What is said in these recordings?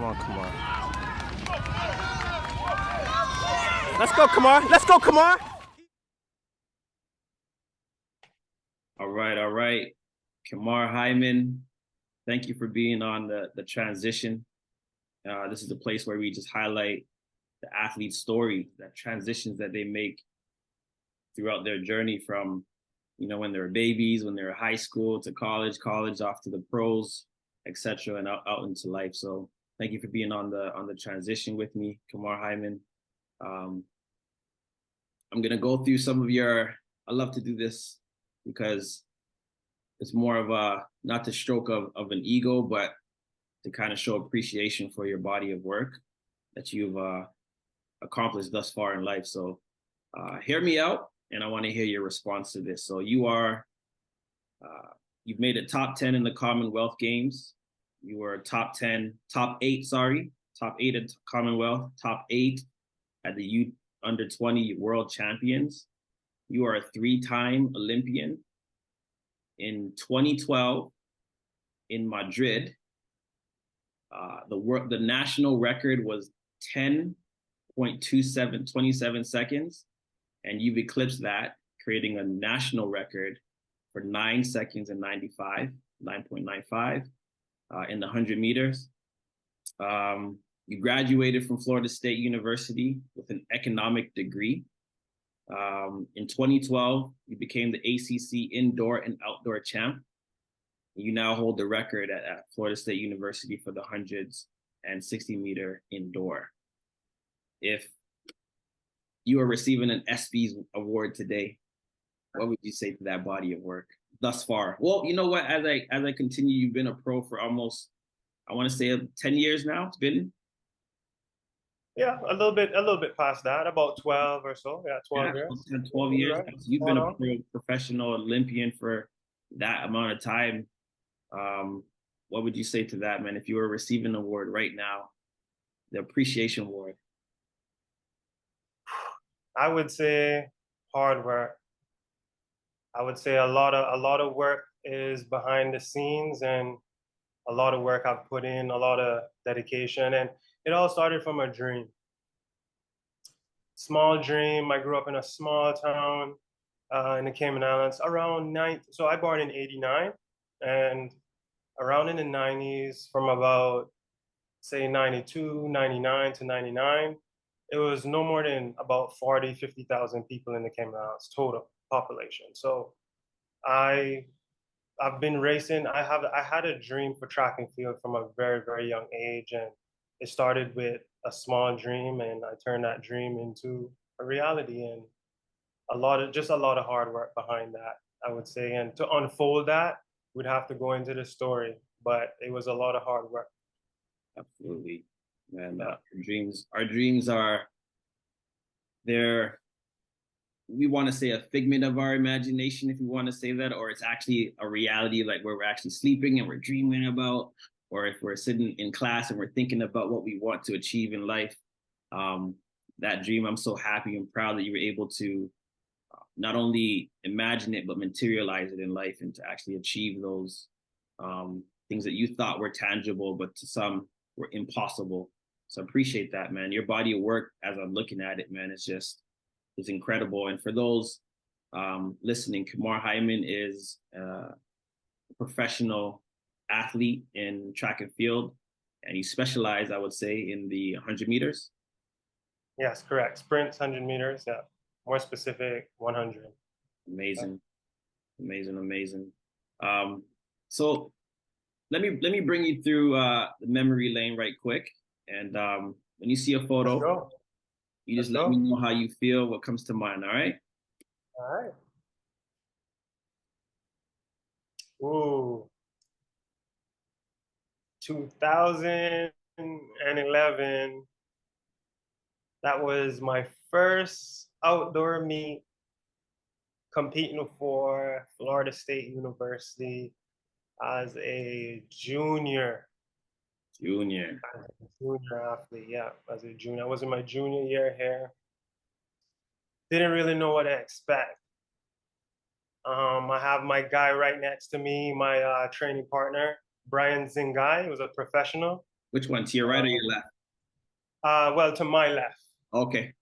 Come on, Kemar. Let's go, Kemar. Let's go, Kemar. All right, all right. Kemar Hyman, thank you for being on the transition. This is a place where we just highlight the athlete's story, that transitions that they make throughout their journey from, when they're babies, when they're high school to college, off to the pros, etc., and out into life. So thank you for being on the transition with me, Kemar Hyman. I'm gonna go through some of your. I love to do this because it's more of a not the stroke of an ego, but to kind of show appreciation for your body of work that you've accomplished thus far in life. So hear me out, and I want to hear your response to this. So you've made it top 10 in the Commonwealth Games. You were top 8 at Commonwealth, top 8 at the Youth Under 20 World Champions. You are a 3-time Olympian. In 2012, in Madrid, the national record was 27 seconds, and you've eclipsed that, creating a national record for 9 seconds and 9.95 in the 100 meters. You graduated from Florida State University with an economic degree. In 2012, you became the ACC indoor and outdoor champ. You now hold the record at Florida State University for the 100s and 60-meter indoor. If you are receiving an ESPYs award today, what would you say to that body of work thus far? Well, you know what? As I continue, you've been a pro for almost, I want to say 10 years now. It's been. Yeah, a little bit past that, about 12 or so. Yeah, 12 years. 12 years. Right. You've been a professional Olympian for that amount of time. What would you say to that, man? If you were receiving an award right now, the appreciation award. I would say hard work. I would say a lot of work is behind the scenes, and a lot of work I've put in, a lot of dedication, and it all started from a dream. Small dream. I grew up in a small town in the Cayman Islands around 9. So I born in '89, and around in the '90s, from about say 92, 99 to 99, it was no more than about 40, 50,000 people in the Cayman Islands total population. So I've been racing. I had a dream for track and field from a very, very young age, and it started with a small dream, and I turned that dream into a reality, and a lot of hard work behind that, I would say. And to unfold that, we'd have to go into the story, but it was a lot of hard work. Absolutely. And our dreams are, we want to say a figment of our imagination, if we want to say that, or it's actually a reality, like where we're actually sleeping and we're dreaming about, or if we're sitting in class and we're thinking about what we want to achieve in life. That dream, I'm so happy and proud that you were able to not only imagine it, but materialize it in life, and to actually achieve those things that you thought were tangible, but to some were impossible. So I appreciate that, man. Your body of work, as I'm looking at it, man, it's incredible. And for those listening, Kemar Hyman is a professional athlete in track and field, and you specialize, I would say, in the 100 meters. Yes, correct. Sprints, 100 meters. Yeah, more specific, 100. Amazing, amazing. So let me bring you through the memory lane right quick, and when you see a photo, you just let me know how you feel, what comes to mind. All right. All right. Ooh. 2011. That was my first outdoor meet competing for Florida State University as a junior. Junior Athlete, yeah, as a junior. I was in my junior year here. Didn't really know what to expect. I have my guy right next to me, my training partner, Brian Zingai. He was a professional. Which one? To your right or your left? Well, to my left. Okay.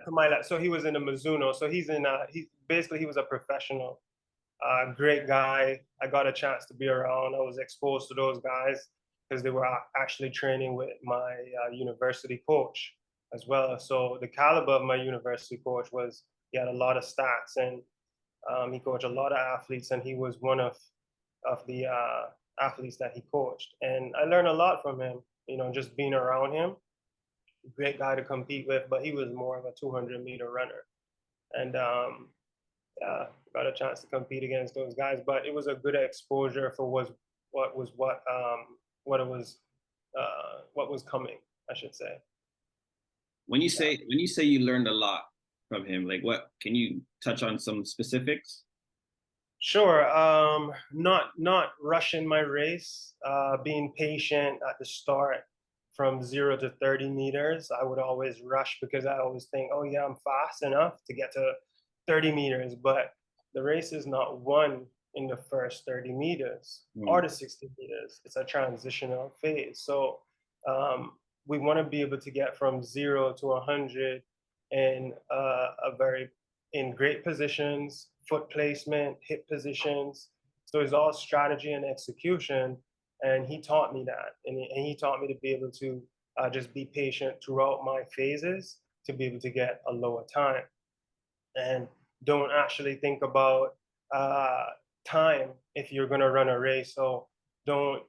To my left. So he was in the Mizuno. So he basically he was a professional. Great guy. I got a chance to be around. I was exposed to those guys because they were actually training with my university coach as well. So the caliber of my university coach was, he had a lot of stats, and he coached a lot of athletes, and he was one of the athletes that he coached. And I learned a lot from him, you know, just being around him. Great guy to compete with, but he was more of a 200-meter runner. And got a chance to compete against those guys, but it was a good exposure for what was coming, I should say. When you say you learned a lot from him, like what, can you touch on some specifics? Sure. Not rushing my race, being patient at the start. From 0 to 30 meters, I would always rush because I always think, oh yeah, I'm fast enough to get to 30 meters, but the race is not won in the first 30 meters or the 60 meters. It's a transitional phase. So we want to be able to get from 0 to 100 in in great positions, foot placement, hip positions. So it's all strategy and execution. And he taught me that. And he taught me to be able to just be patient throughout my phases to be able to get a lower time. And don't actually think about time if you're going to run a race. So don't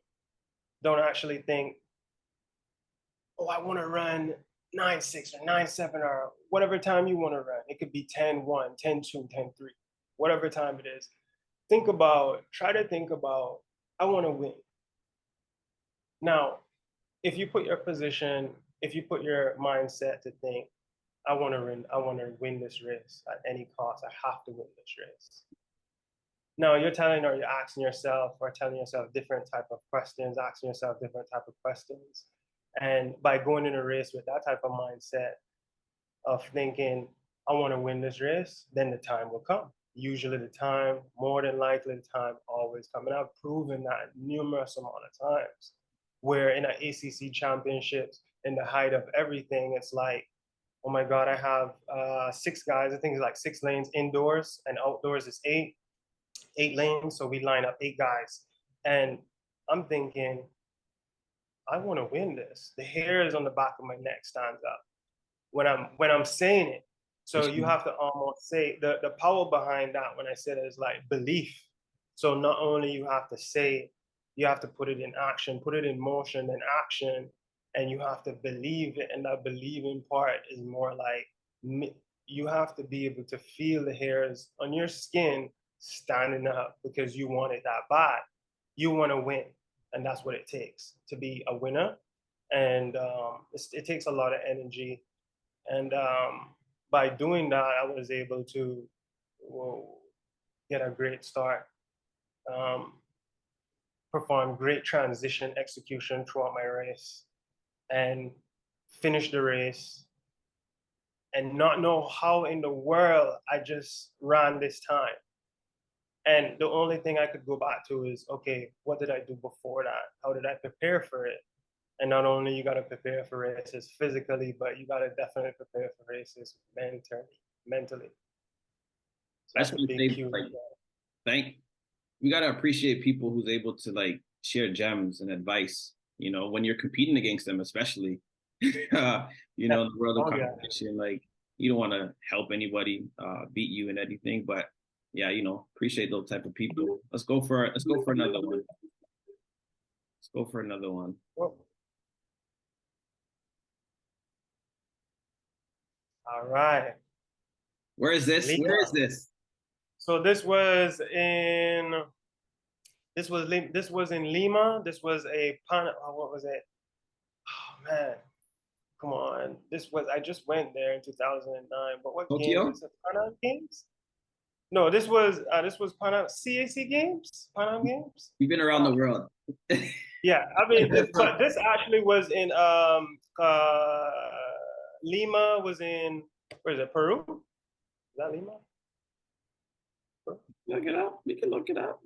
actually think, oh, I want to run 9.6 or 9.7 or whatever time you want to run. It could be 10.1, 10.2, 10.3, whatever time it is. Try to think about, I want to win. Now, if you put your mindset to think, I want to win this race at any cost. I have to win this race. Now you're asking yourself different type of questions, And by going in a race with that type of mindset of thinking, I want to win this race, then the time will come. Usually more than likely the time always comes. And I've proven that numerous amount of times, where in an ACC championships, in the height of everything, it's like, oh my God, I have 6 guys. I think it's like 6 lanes indoors, and outdoors is 8 lanes. So we line up 8 guys. And I'm thinking, I want to win this. The hairs on the back of my neck stands up when I'm saying it. So you have to almost say the power behind that when I said it is like belief. So not only you have to say it, you have to put it in action, put it in motion and action, and you have to believe it. And that believing part is more like you have to be able to feel the hairs on your skin standing up because you want it that bad. You want to win, and that's what it takes to be a winner. And it takes a lot of energy. And by doing that, I was able to get a great start. Perform great transition execution throughout my race, and finish the race and not know how in the world I just ran this time. And the only thing I could go back to is, okay, what did I do before that? How did I prepare for it? And not only you got to prepare for races physically, but you got to definitely prepare for races mentally. So that's a big cue. We got to appreciate people who's able to like share gems and advice, you know, when you're competing against them, especially, in the world of competition. Like, you don't want to help anybody beat you in anything, but yeah, appreciate those type of people. Let's go for another one. All right. Where is this? Lima. Where is this? So this was in Lima. This was what was it? Oh man, come on. I just went there in 2009. But what Tokyo? games? Is it Pan Am Games? No, this was Pan Am CAC Games. Pan Am Games. We've been around the world. Yeah, I mean, but this actually was in Lima. Was in, where is it? Peru? Is that Lima? Look it up. We can look it up.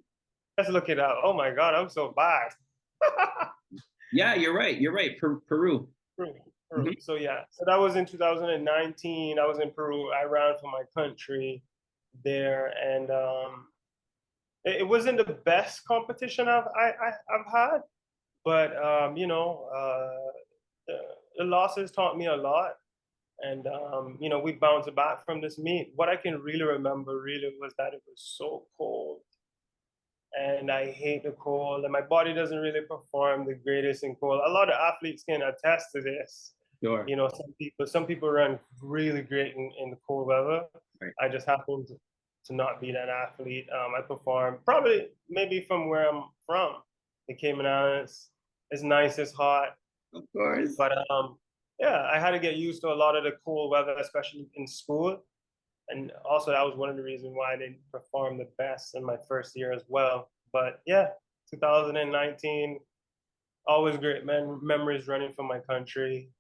Let's look it up. Oh my God, I'm so bad. Yeah, you're right. You're right. Peru. Peru. Mhm. Peru. So yeah, so that was in 2019. I was in Peru. I ran for my country there, and it wasn't the best competition I've had, but the losses taught me a lot, and we bounced back from this meet. What I can really remember really was that it was so cold, and I hate the cold, and my body doesn't really perform the greatest in cold. A lot of athletes can attest to this. Sure. Some people run really great in the cold weather. Right. I just happen to not be that athlete. I perform probably maybe from where I'm from, the Cayman Islands. It's nice, it's hot, Of course. but yeah, I had to get used to a lot of the cool weather, especially in school. And also that was one of the reasons why I didn't perform the best in my first year as well. But yeah, 2019, always great memories running for my country,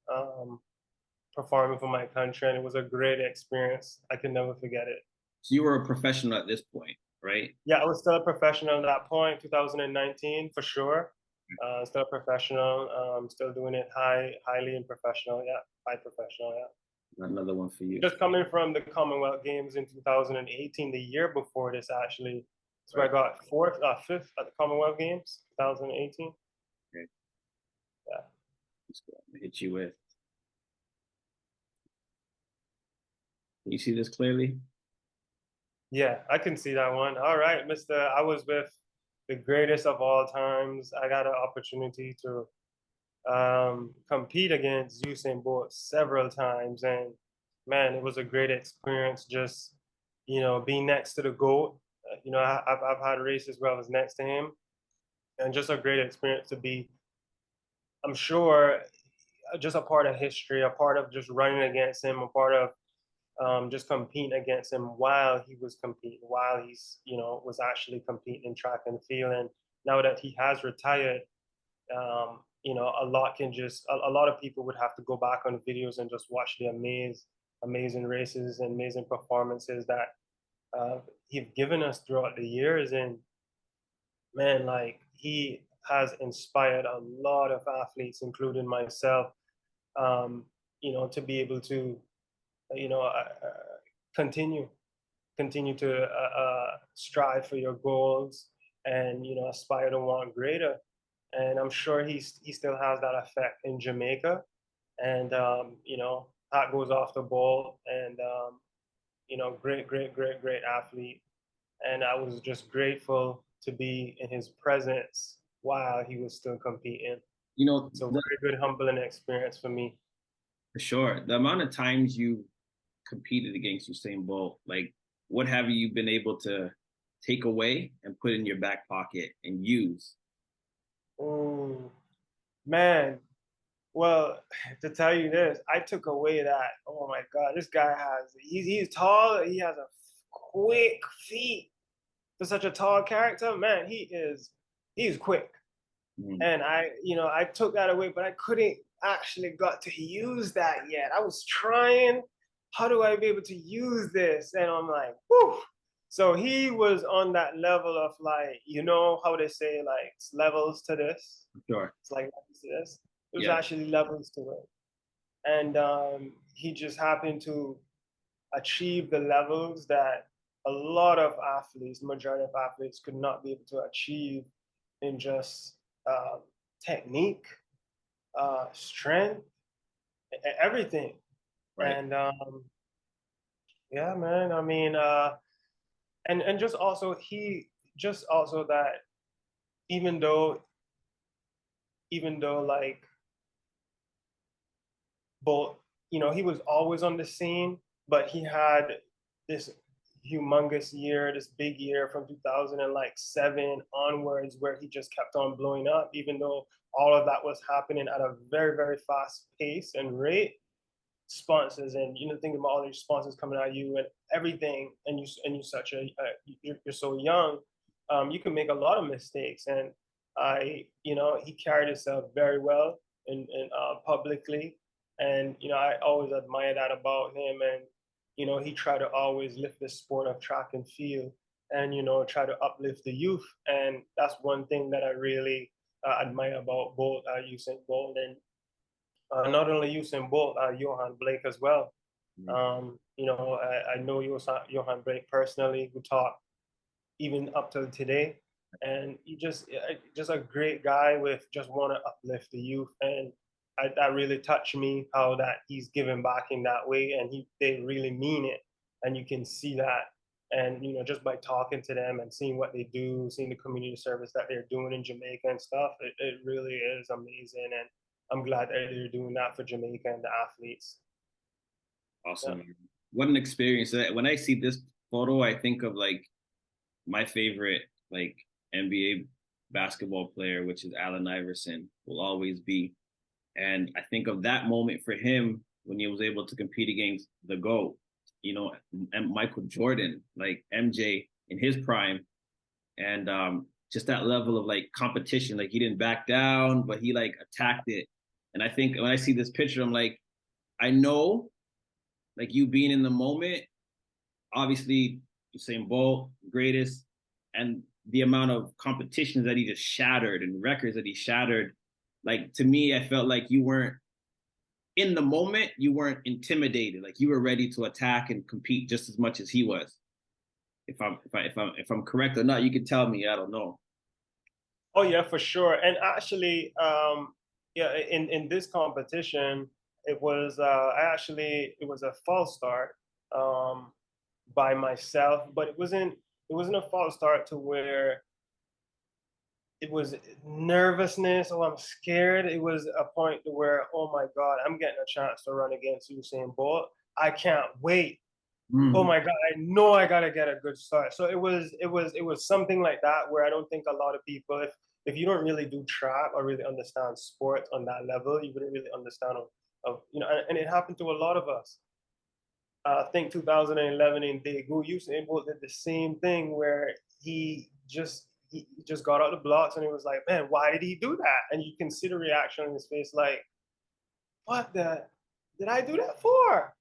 performing for my country, and it was a great experience. I can never forget it. So you were a professional at this point, right? Yeah, I was still a professional at that point, 2019 for sure. Still a professional, still doing it highly in professional. Yeah, high professional. Yeah. Another one for you. Just coming from the Commonwealth Games in 2018, the year before this actually. So right. I got fifth at the Commonwealth Games, 2018. Okay. Yeah. Let's go. Hit you with. Can you see this clearly? Yeah, I can see that one. All right, Mr. I was with the greatest of all times. I got an opportunity to compete against Usain Bolt several times, and man, it was a great experience. Just being next to the GOAT. I've had races where I was next to him, and just a great experience to be. I'm sure just a part of history, a part of just running against him, a part of just competing against him while he was competing, while he's was actually competing in track and field. And now that he has retired, a lot can just a lot of people would have to go back on videos and just watch the amazing races and amazing performances that he's given us throughout the years. And man, like he has inspired a lot of athletes, including myself, to be able to, you know, uh, uh, continue to strive for your goals and aspire to want greater. And I'm sure he still has that effect in Jamaica, and that goes off the ball, and great athlete. And I was just grateful to be in his presence while he was still competing. So very good, humbling experience for me. For sure. The amount of times you competed against Usain Bolt, like what have you been able to take away and put in your back pocket and use? Oh man. Well, to tell you this, I took away that. Oh my God, this guy he's tall. He has a quick feet for such a tall character. Man, he's quick. And I took that away, but I couldn't actually got to use that yet. I was trying. How do I be able to use this? And I'm like, whew. So he was on that level of like, how they say like it's levels to this. Sure. It's like levels to this. It was actually levels to it. And he just happened to achieve the levels that a lot of athletes, majority of athletes, could not be able to achieve in just technique, strength, everything. Right. And yeah, man. I mean, and just also that even though like Bolt, he was always on the scene, but he had this humongous year, this big year from 2007 onwards, where he just kept on blowing up, even though all of that was happening at a very, very fast pace and rate. Sponsors and think about all these sponsors coming at you and everything, and you're such you're so young, you can make a lot of mistakes. And he carried himself very well in publicly, and I always admire that about him. And he tried to always lift the sport of track and field, and try to uplift the youth. And that's one thing that I really admire about both Usain Bolt and not only Usain Bolt, Johan Blake as well. You know, I know Johan Blake personally, who taught even up till today, and he just a great guy with just want to uplift the youth, and that really touched me how that he's giving back in that way, and they really mean it, and you can see that, and you know, just by talking to them and seeing what they do, seeing the community service that they're doing in Jamaica and stuff, it really is amazing, and I'm glad that they're doing that for Jamaica and the athletes. Awesome. Yeah. What an experience. When I see this photo, I think of like my favorite like NBA basketball player, which is Allen Iverson, will always be. And I think of that moment for him when he was able to compete against the GOAT, you know, and Michael Jordan, like MJ in his prime. And just that level of like competition, like he didn't back down, but he like attacked it. And I think when I see this picture, I'm like, I know, like you being in the moment, obviously Usain Bolt, greatest, and the amount of competitions that he just shattered and records that he shattered. Like to me, I felt like you weren't in the moment, you weren't intimidated. Like you were ready to attack and compete just as much as he was. If I'm correct or not, you can tell me. I don't know. Oh yeah, for sure. And actually, yeah, in this competition, it was a false start by myself, but it wasn't a false start to where it was nervousness. Oh, I'm scared. It was a point to where, oh my God, I'm getting a chance to run against Usain Bolt. I can't wait. Oh my God, I know I gotta get a good start. So it was something like that where I don't think a lot of people, if you don't really do track or really understand sport on that level, you wouldn't really understand of you know, and it happened to a lot of us. I think 2011 in Daegu, Usain Bolt did the same thing where he just got out the blocks and he was like, man, why did he do that? And you can see the reaction on his face, like, what the did I do that for?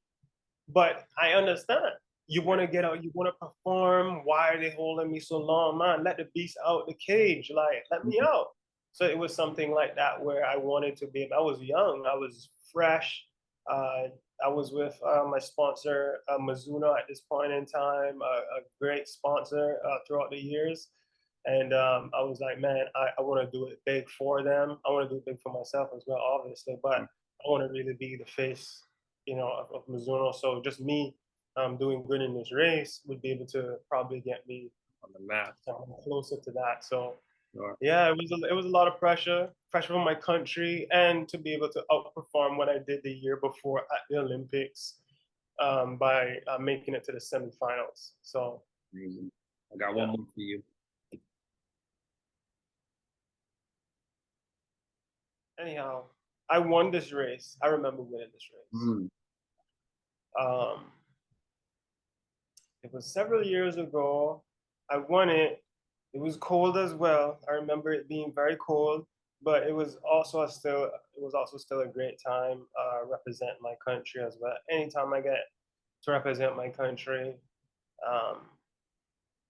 But I understand. You want to get out, you want to perform. Why are they holding me so long? Man, let the beast out the cage. Like, let me out. So it was something like that where I wanted to be. I was young, I was fresh. Uh, I was with my sponsor, Mizuno, at this point in time, a great sponsor throughout the years. And I was like, man, I want to do it big for them. I want to do it big for myself as well, obviously. But I want to really be the face, you know, of Mizuno. So just me doing good in this race would be able to probably get me On the map. closer to that. So Sure. yeah, it was a lot of pressure from my country, and to be able to outperform what I did the year before at the Olympics by making it to the semifinals. So Amazing. I got one more for you. anyhow, I won this race. I remember winning this race. Um, it was several years ago. I won it. It was cold as well. I remember it being very cold, but it was also still a great time represent my country as well. Anytime I get to represent my country, um,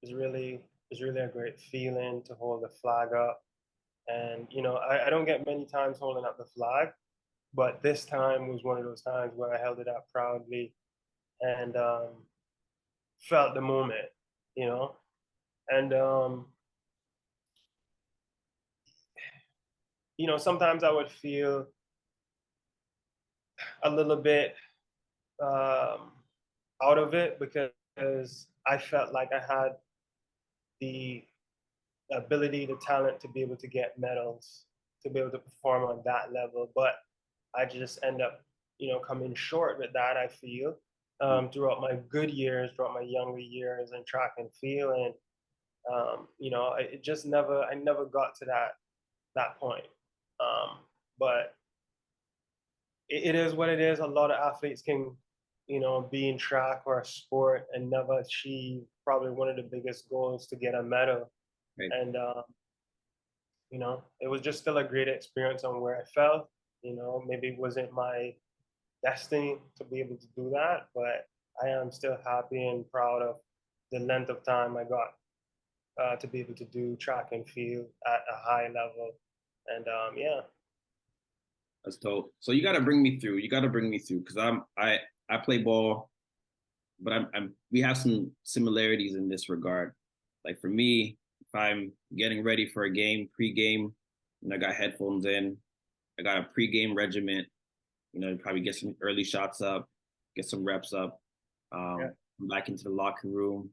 is really a great feeling to hold the flag up. And you know, I don't get many times holding up the flag, but this time was one of those times where I held it up proudly and felt the moment, you know. And you know, sometimes I would feel a little bit um, out of it because I felt like I had the ability, the talent to be able to get medals, to be able to perform on that level. But I just end up, you know, coming short with that, I feel, throughout my good years, throughout my younger years in track and field. And, you know, I never got to that point. But it is what it is. A lot of athletes can, you know, be in track or a sport and never achieve probably one of the biggest goals to get a medal. Right. And you know, it was just still a great experience on where I felt. You know, maybe it wasn't my destiny to be able to do that, but I am still happy and proud of the length of time I got to be able to do track and field at a high level. And yeah. That's dope. So you got to bring me through. You got to bring me through because I play ball, but I'm we have some similarities in this regard. Like for me, if I'm getting ready for a game, pre-game, I got headphones in, I got a pre-game regiment. Probably get some early shots up, get some reps up, Yeah. come back into the locker room,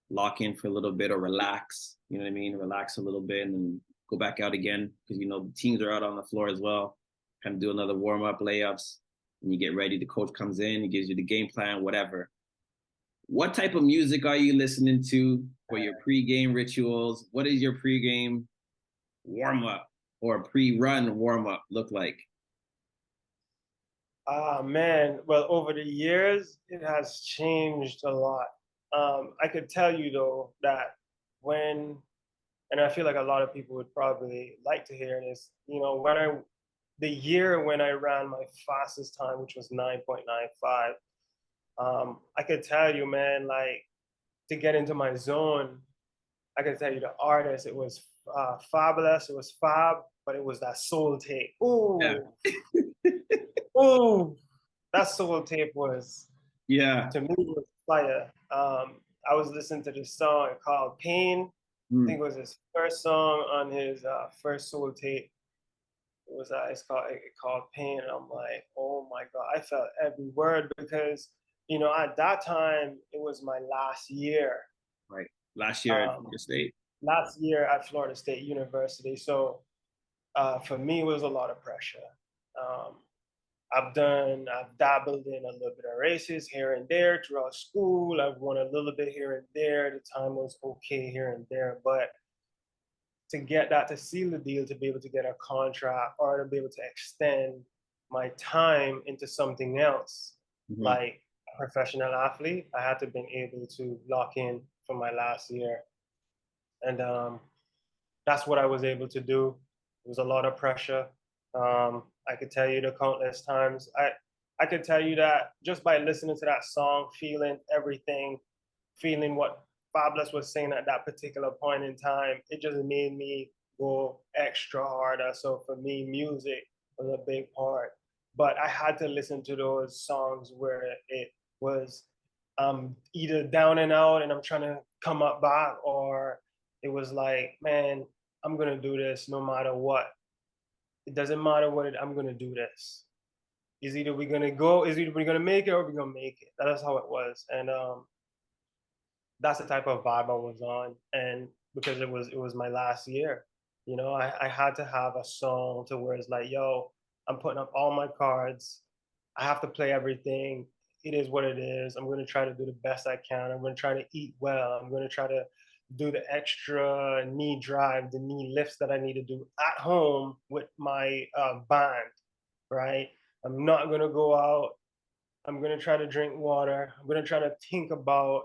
lock in for a little bit or relax. You know what I mean? Relax a little bit and then go back out again because the teams are out on the floor as well. Kind of do another warm up, layups, and you get ready. The coach comes in, he gives you the game plan, whatever. What type of music are you listening to for your pre-game rituals? What is your pre-game warm up or pre-run warm up look like? Ah, man. Well, over the years, it has changed a lot. I could tell you though that when, and I feel like a lot of people would probably like to hear this, the year when I ran my fastest time, which was 9.95, I could tell you, man, like to get into my zone, I could tell you the artist, it was Fabulous, it was Fab, but it was that soul tape. Yeah. Ooh, ooh, that soul tape was, Yeah. to me, was fire. I was listening to this song called Pain. I think it was his first song on his first soul tape. It's called Pain, and I'm like, oh my god, I felt every word because at that time it was my last year. Right. Last year at Florida State. Last year at Florida State University. So for me, it was a lot of pressure. Um, I've dabbled in a little bit of races here and there throughout school. I've won a little bit here and there. The time was okay here and there, but to get that, to seal the deal, to be able to get a contract or to be able to extend my time into something else, like a professional athlete, I had to be able to lock in for my last year. And that's what I was able to do. It was a lot of pressure. I could tell you the countless times. I could tell you that just by listening to that song, feeling everything, feeling what Fabulous was saying at that particular point in time, it just made me go extra harder. So for me, music was a big part. But I had to listen to those songs where it was either down and out and I'm trying to come up back, or it was like, man, I'm gonna do this no matter what. It doesn't matter I'm gonna do this. Is either we're gonna make it or we're gonna make it. That's how it was. And that's the type of vibe I was on. And because it was my last year, I had to have a song to where it's like, yo, I'm putting up all my cards. I have to play everything. It is what it is. I'm gonna try to do the best I can. I'm gonna try to eat well. I'm gonna try to do the extra knee drive, the knee lifts that I need to do at home with my band, right? I'm not gonna go out. I'm gonna try to drink water. I'm gonna try to think about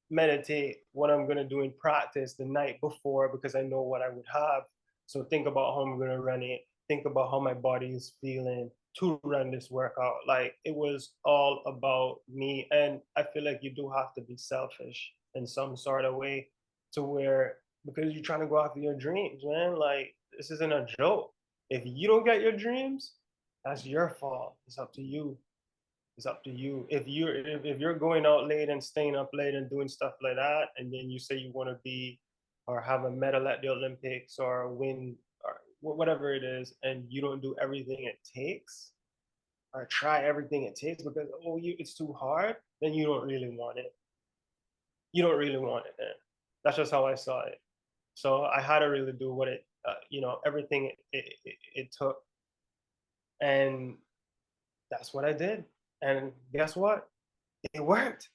meditate what I'm gonna do in practice the night before because I know what I would have. So think about how I'm gonna run it. Think about how my body is feeling to run this workout. Like it was all about me. And I feel like you do have to be selfish in some sort of way to where, because you're trying to go after your dreams, man. Like this isn't a joke. If you don't get your dreams, that's your fault. It's up to you. It's up to you. If you're going out late and staying up late and doing stuff like that, and then you say you want to be or have a medal at the Olympics or win or whatever it is, and you don't do everything it takes or try everything it takes because it's too hard, then you don't really want it. You don't really want it. Then that's just how I saw it. So I had to really do what everything it took, and that's what I did. And guess what? It worked.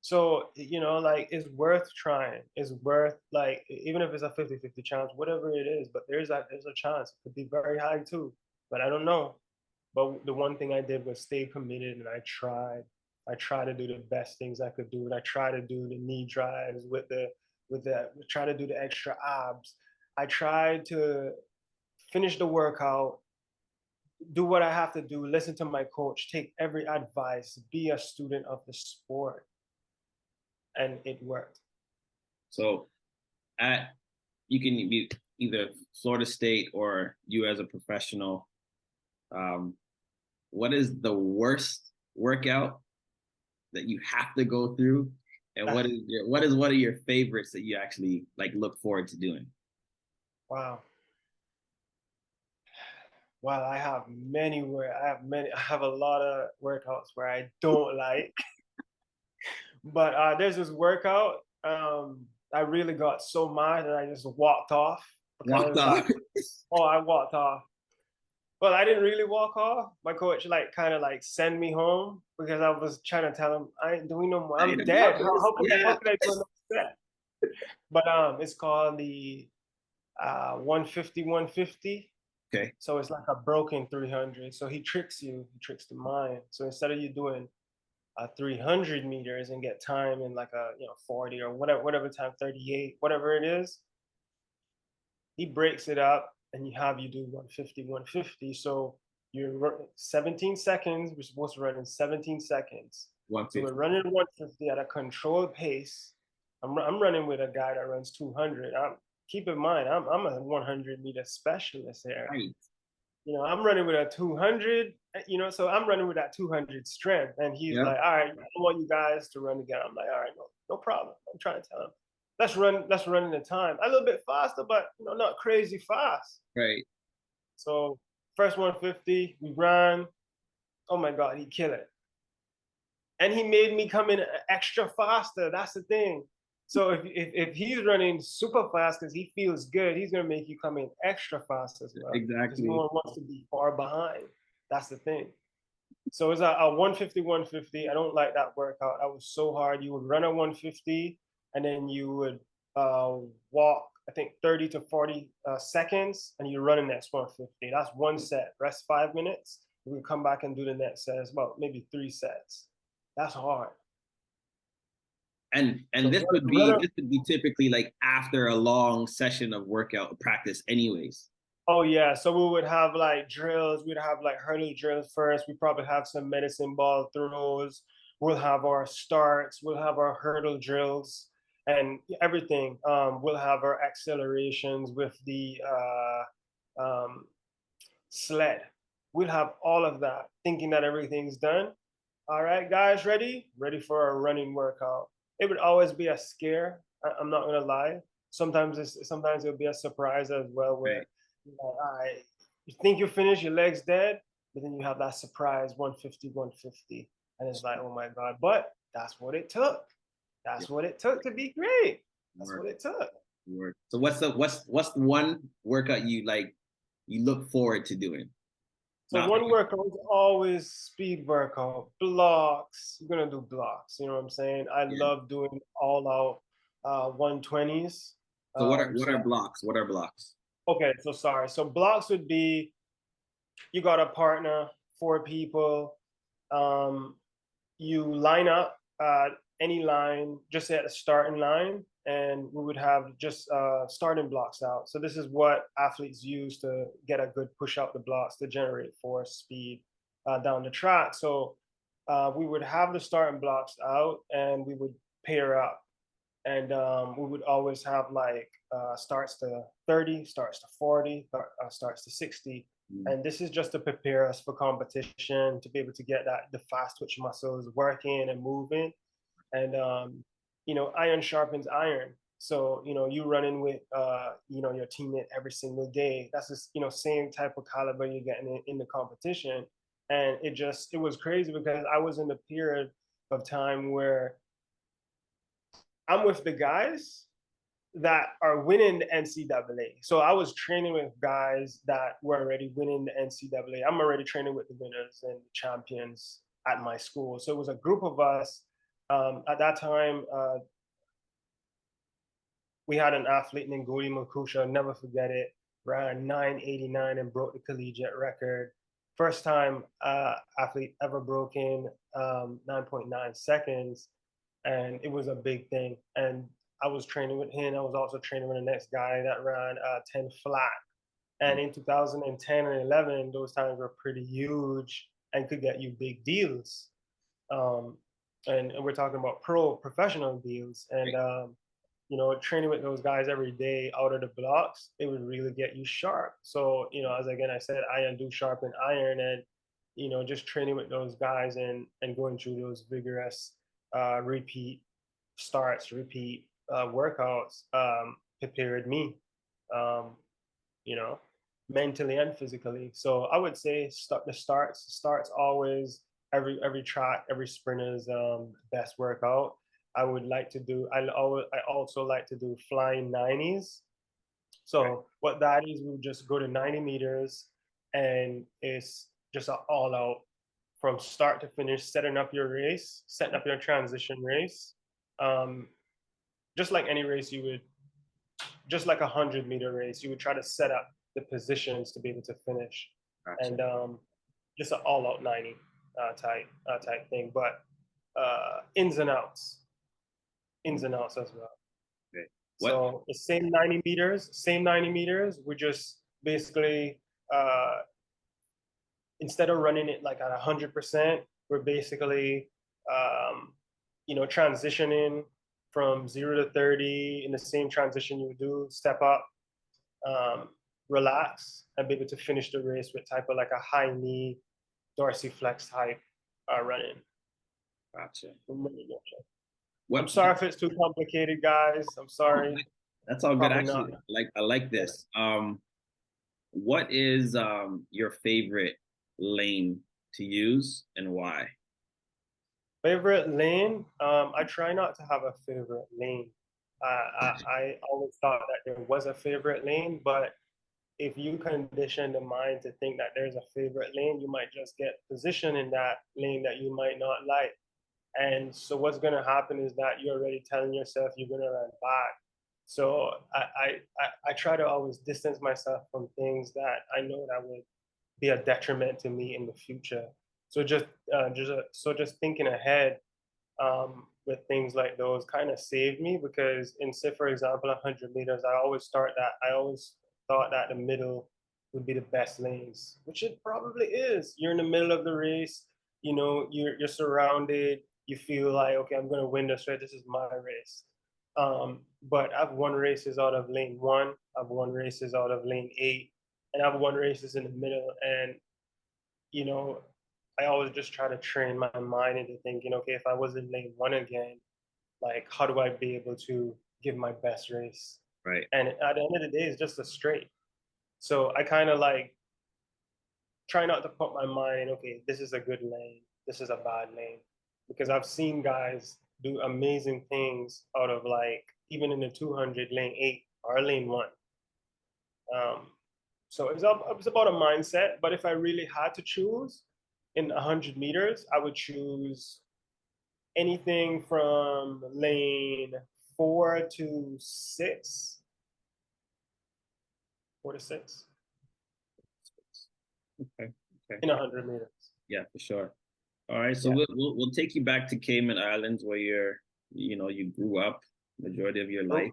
So, like it's worth trying. It's worth like even if it's a 50-50 chance, whatever it is, but there's a chance. It could be very high too. But I don't know. But the one thing I did was stay committed and I tried. I tried to do the best things I could do. And I tried to do the knee drives try to do the extra abs. I tried to finish the workout, do what I have to do, listen to my coach, take every advice, be a student of the sport. And it worked. So at you either Florida State or you as a professional, what is the worst workout that you have to go through, and what is one of your favorites that you actually like look forward to doing? Wow. Well, I have I have a lot of workouts where I don't like. But there's this workout. I really got so mad that I just walked off Walked because off. I walked off. Well, I didn't really walk off. My coach like kind of like send me home because I was trying to tell him I ain't doing no more. I'm dead. How can I do another set? But it's called the 150 150. Okay. So it's like a broken 300. So he tricks the mind. So instead of you doing 300 meters and get time in like a 40 or whatever time, 38, whatever it is, he breaks it up and you do 150 150. So you're 17 seconds. We're supposed to run in 17 seconds. So we're running 150 at a controlled pace. I'm running with a guy that runs 200. Keep in mind, I'm a 100-meter specialist here. Right. I'm running with a 200, so I'm running with that 200 strength. And he's like, all right, I want you guys to run together. I'm like, all right, no problem. I'm trying to tell him, let's run in the time. A little bit faster, but not crazy fast. Right. So first 150, we ran. Oh my God, he killed it. And he made me come in extra faster. That's the thing. So if he's running super fast because he feels good, he's gonna make you come in extra fast as well. Exactly. Because no one wants to be far behind. That's the thing. So it's a 150 150. I don't like that workout. That was so hard. You would run a 150 and then you would walk, I think 30 to 40 seconds, and you run the next 150. That's one set. Rest 5 minutes. We would come back and do the next set. It's about maybe 3 sets. That's hard. And so this would be typically like after a long session of workout practice anyways. Oh yeah, so we would have like drills. We'd have like hurdle drills first. We probably have some medicine ball throws. We'll have our starts. We'll have our hurdle drills and everything. We'll have our accelerations with the sled. We'll have all of that, thinking that everything's done. All right, guys, ready? Ready for a running workout. It would always be a scare. I'm not gonna lie. Sometimes it'll be a surprise as well, where all right, you think you're finished, your leg's dead, but then you have that surprise 150 150, and it's like, oh my God! But that's what it took. That's what it took to be great. That's what it took. So what's the one workout you look forward to doing? So one workout is always speed workout, blocks. You're gonna do blocks. You know what I'm saying? I love doing all out 120s. So what are blocks? What are blocks? Okay, so sorry. So blocks would be, you got a partner, 4 people. You line up any line, just say at the starting line, and we would have just starting blocks out. So this is what athletes use to get a good push out the blocks to generate force, speed down the track. So we would have the starting blocks out and we would pair up. And we would always have like starts to 30, starts to 40, starts to 60. And this is just to prepare us for competition, to be able to get the fast twitch muscles working and moving. And iron sharpens iron. So you running with your teammate every single day. That's just same type of caliber you're getting in the competition. And it was crazy because I was in the period of time where I'm with the guys that are winning the NCAA. So I was training with guys that were already winning the NCAA. I'm already training with the winners and the champions at my school. So it was a group of us. At that time, we had an athlete named Goli Makusha, I'll never forget it, ran 9:89 and broke the collegiate record. First time athlete ever broken 9.9 seconds. And it was a big thing. And I was training with him. I was also training with the next guy that ran 10 flat. And in 2010 and 11, those times were pretty huge and could get you big deals. And we're talking about professional deals. And training with those guys every day out of the blocks, it would really get you sharp. So, as again I said, iron do sharpen iron, and just training with those guys and going through those vigorous repeat starts, repeat workouts prepared me, um, you know, mentally and physically. So I would say the starts always every track, every sprinter's best workout. I would like to do. I also like to do flying 90s. So what that is, we just go to 90 meters, and it's just an all out from start to finish, setting up your race, setting up your transition race. Um, just like any race, just like 100-meter race, you would try to set up the positions to be able to finish. Gotcha. And just an all out 90 type thing, but ins and outs as well. Okay. So the same 90 meters, we just basically, instead of running it like at 100%, we're basically, transitioning from 0 to 30 in the same transition you would do, step up, relax, and be able to finish the race with type of like a high knee, dorsiflex type running. Gotcha. I'm sorry if it's too complicated, guys. I'm sorry. That's all good. Actually, I like this. What is your favorite lane to use and why? Favorite lane? I try not to have a favorite lane. I always thought that there was a favorite lane, but if you condition the mind to think that there's a favorite lane, you might just get positioned in that lane that you might not like. And so what's going to happen is that you're already telling yourself you're going to run back. So I try to always distance myself from things that I know that would be a detriment to me in the future. So just thinking ahead with things like those kind of saved me, because in, say, for example, 100 meters, I always thought that the middle would be the best lanes, which it probably is. You're in the middle of the race, you're surrounded, you feel like, okay, I'm going to win this race. This is my race. But I've won races out of lane 1. I've won races out of lane 8, and I've won races in the middle. And, I always just try to train my mind into thinking, okay, if I was in lane 1 again, like, how do I be able to give my best race? Right. And at the end of the day, it's just a straight. So I kind of like try not to put my mind, okay, this is a good lane, this is a bad lane. Because I've seen guys do amazing things out of, like, even in the 200, lane 8 or lane 1. So it's about a mindset. But if I really had to choose in 100 meters, I would choose anything from lane 4 to 6. 4 to 6. Okay. In 100 meters. Yeah, for sure. All right, so we'll take you back to Cayman Islands, where you grew up majority of your life.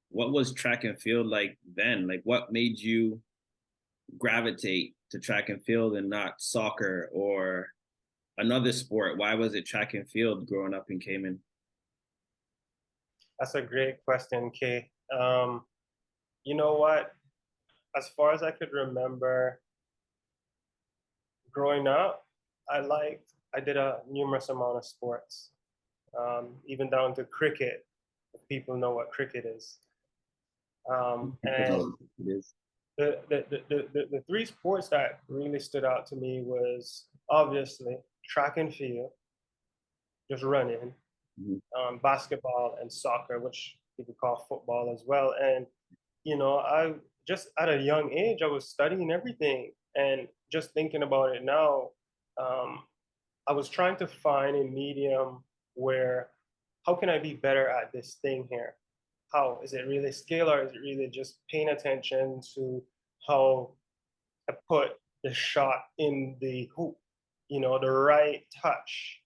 What was track and field like then? Like, what made you gravitate to track and field and not soccer or another sport? Why was it track and field growing up in Cayman? That's a great question, Kay. You know what? As far as I could remember, growing up, I did a numerous amount of sports, even down to cricket, if people know what cricket is. And the 3 sports that really stood out to me was obviously track and field, just running, basketball, and soccer, which people call football as well. And, I just at a young age, I was studying everything. And just thinking about it now, I was trying to find a medium where, how can I be better at this thing here? How is it really skill, or is it really just paying attention to how I put the shot in the hoop, the right touch,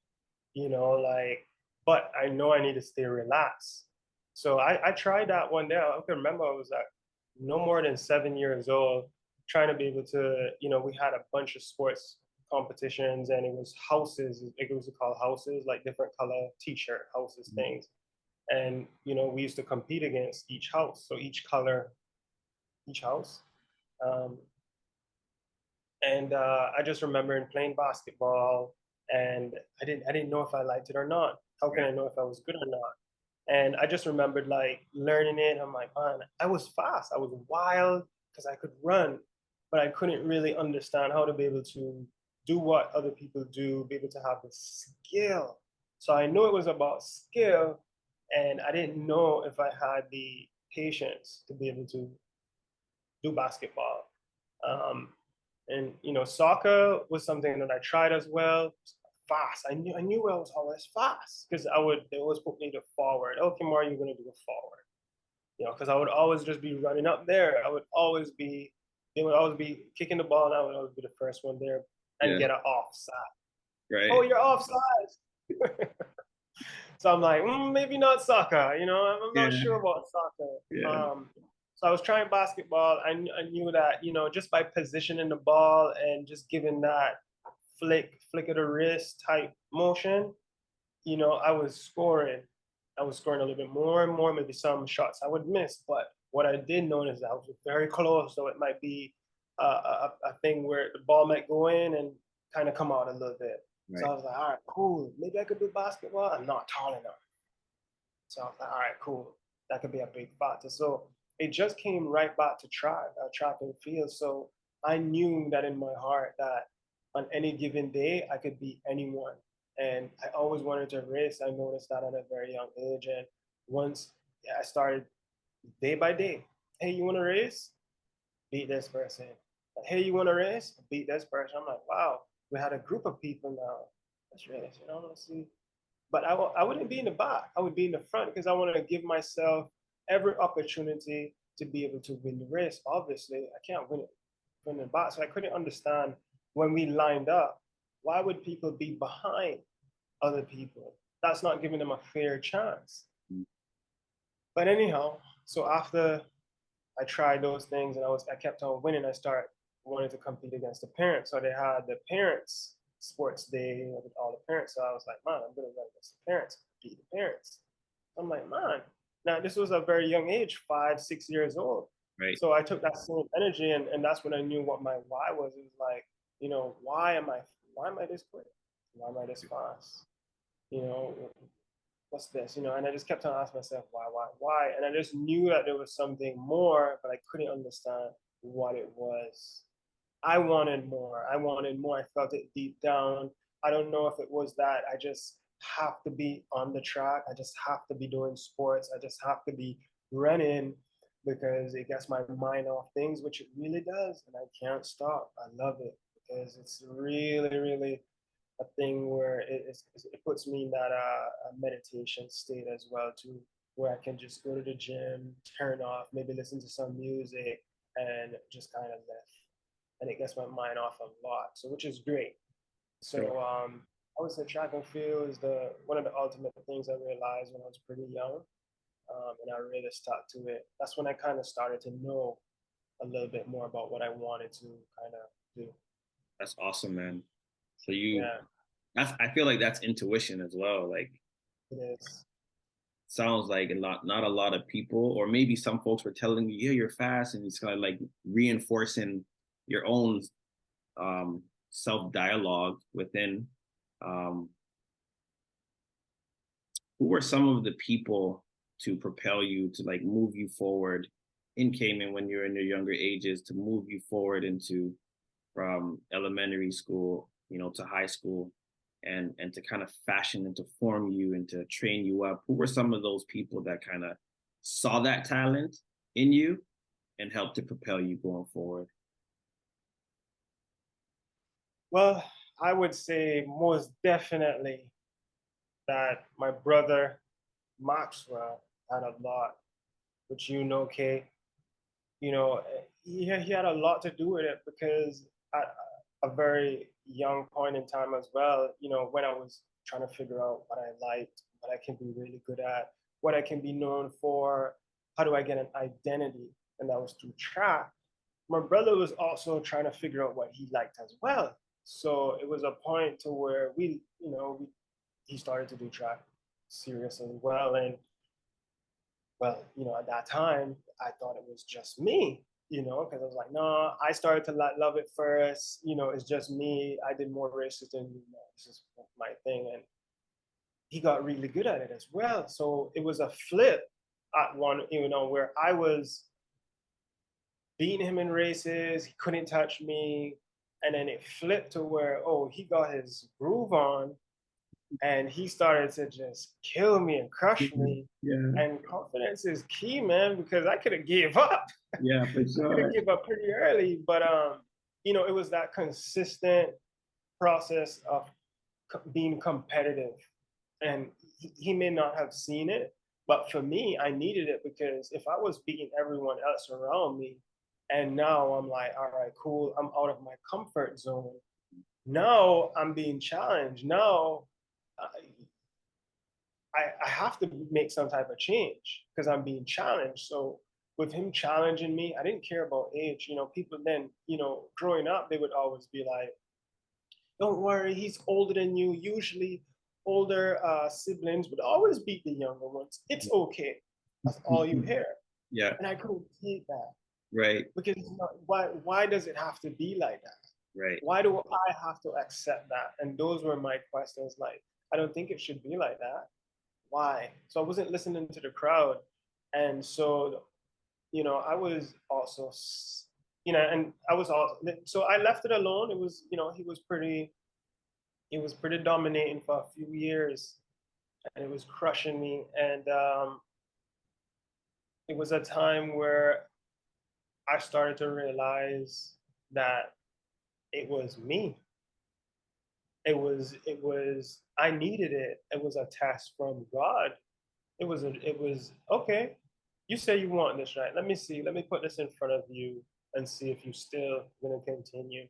but I know I need to stay relaxed. So I tried that one day. I can remember I was like no more than 7 years old, trying to be able to, we had a bunch of sports competitions, and it was houses. It was called houses, like different color T-shirt houses things. And we used to compete against each house. So each color, each house. Um, and I just remember playing basketball, and I didn't know if I liked it or not. How can I know if I was good or not? And I just remembered like learning it. I'm like, man, I was fast. I was wild because I could run, but I couldn't really understand how to be able to do what other people do, be able to have the skill. So I knew it was about skill, and I didn't know if I had the patience to be able to do basketball. Um, and soccer was something that I tried as well. Fast. I knew I was always fast because they always put me to forward. Oh, Kemar, you're gonna do a forward. Because I would always just be running up there. They would always be kicking the ball, and I would always be the first one there and get an offside. Right. Oh, you're offside. So I'm like, maybe not soccer. I'm not sure about soccer. Yeah. So I was trying basketball. I knew that, just by positioning the ball and just giving that flick of the wrist type motion, I was scoring. I was scoring a little bit more and more. Maybe some shots I would miss, but what I did notice is I was very close. So it might be a thing where the ball might go in and kind of come out a little bit. Right. So I was like, all right, cool. Maybe I could do basketball. I'm not tall enough. So I was like, all right, cool. That could be a big factor. So it just came right back to track and field. So I knew that in my heart that on any given day, I could beat anyone. And I always wanted to race. I noticed that at a very young age. And once I started day by day, hey, you want to race? Beat this person. Hey, you want to race? Beat this person. I'm like, wow, we had a group of people now. Let's race, let's see. But I wouldn't be in the back. I would be in the front because I wanted to give myself every opportunity to be able to win the race. Obviously, I can't win it from the back. So I couldn't understand when we lined up, why would people be behind other people? That's not giving them a fair chance. But anyhow, so after I tried those things and I kept on winning, I started wanting to compete against the parents. So they had the parents sports day with all the parents. So I was like, man, I'm gonna run against the parents, beat the parents. I'm like, man. Now this was a very young age, 5, 6 years old. Right. So I took that same energy, and that's when I knew what my why was. It was like, why am I this quick? Why am I this fast? What's this? And I just kept on asking myself, why? And I just knew that there was something more, but I couldn't understand what it was. I wanted more. I felt it deep down. I don't know if it was that I just have to be on the track. I just have to be doing sports. I just have to be running because it gets my mind off things, which it really does. And I can't stop. I love it because it's really, really a thing where it puts me in that meditation state as well too, where I can just go to the gym, turn off, maybe listen to some music and just kind of lift. And it gets my mind off a lot, so which is great. So I would say track and field is one of the ultimate things I realized when I was pretty young, and I really stuck to it. That's when I kind of started to know a little bit more about what I wanted to kind of do. That's awesome, man. So I feel like that's intuition as well. Like it is. Sounds like not a lot of people, or maybe some folks were telling you, yeah, you're fast, and it's kind of like reinforcing your own self-dialogue within. Who were some of the people to propel you to like move you forward in Cayman when you're in your younger ages, to move you forward into from elementary school, to high school, and to kind of fashion and to form you and to train you up? Who were some of those people that kind of saw that talent in you and helped to propel you going forward? Well, I would say most definitely that my brother Maxwell had a lot, which Kay, he had a lot to do with it because at a very young point in time as well, when I was trying to figure out what I liked, what I can be really good at, what I can be known for, how do I get an identity, and that was through track. My brother was also trying to figure out what he liked as well. So it was a point to where he started to do track seriously well. And well, at that time, I thought it was just me, because I was like, no, I started to love it first. It's just me. I did more races than this is my thing. And he got really good at it as well. So it was a flip at one, where I was beating him in races. He couldn't touch me. And then it flipped to where, oh, he got his groove on and he started to just kill me and crush me. Yeah. And confidence is key, man, because I could have gave up. Yeah, for I could sure. have gave up pretty early, but it was that consistent process of being competitive. And he may not have seen it, but for me, I needed it because if I was beating everyone else around me, and now I'm like, all right, cool, I'm out of my comfort zone. Now I'm being challenged. Now I have to make some type of change because I'm being challenged. So with him challenging me, I didn't care about age. People then, growing up, they would always be like, don't worry, he's older than you. Usually older siblings would always beat the younger ones. It's okay. That's all you hear. Yeah. And I couldn't take that. Right. Because why does it have to be like that? Right. Why do I have to accept that? And those were my questions. Like, I don't think it should be like that. Why? So I wasn't listening to the crowd. And so, I was also, and I was also, so I left it alone. It was, he was pretty dominating for a few years and it was crushing me. And it was a time where I started to realize that it was me. I needed it. It was a test from God. It was okay. You say you want this, right? Let me see. Let me put this in front of you and see if you still gonna continue.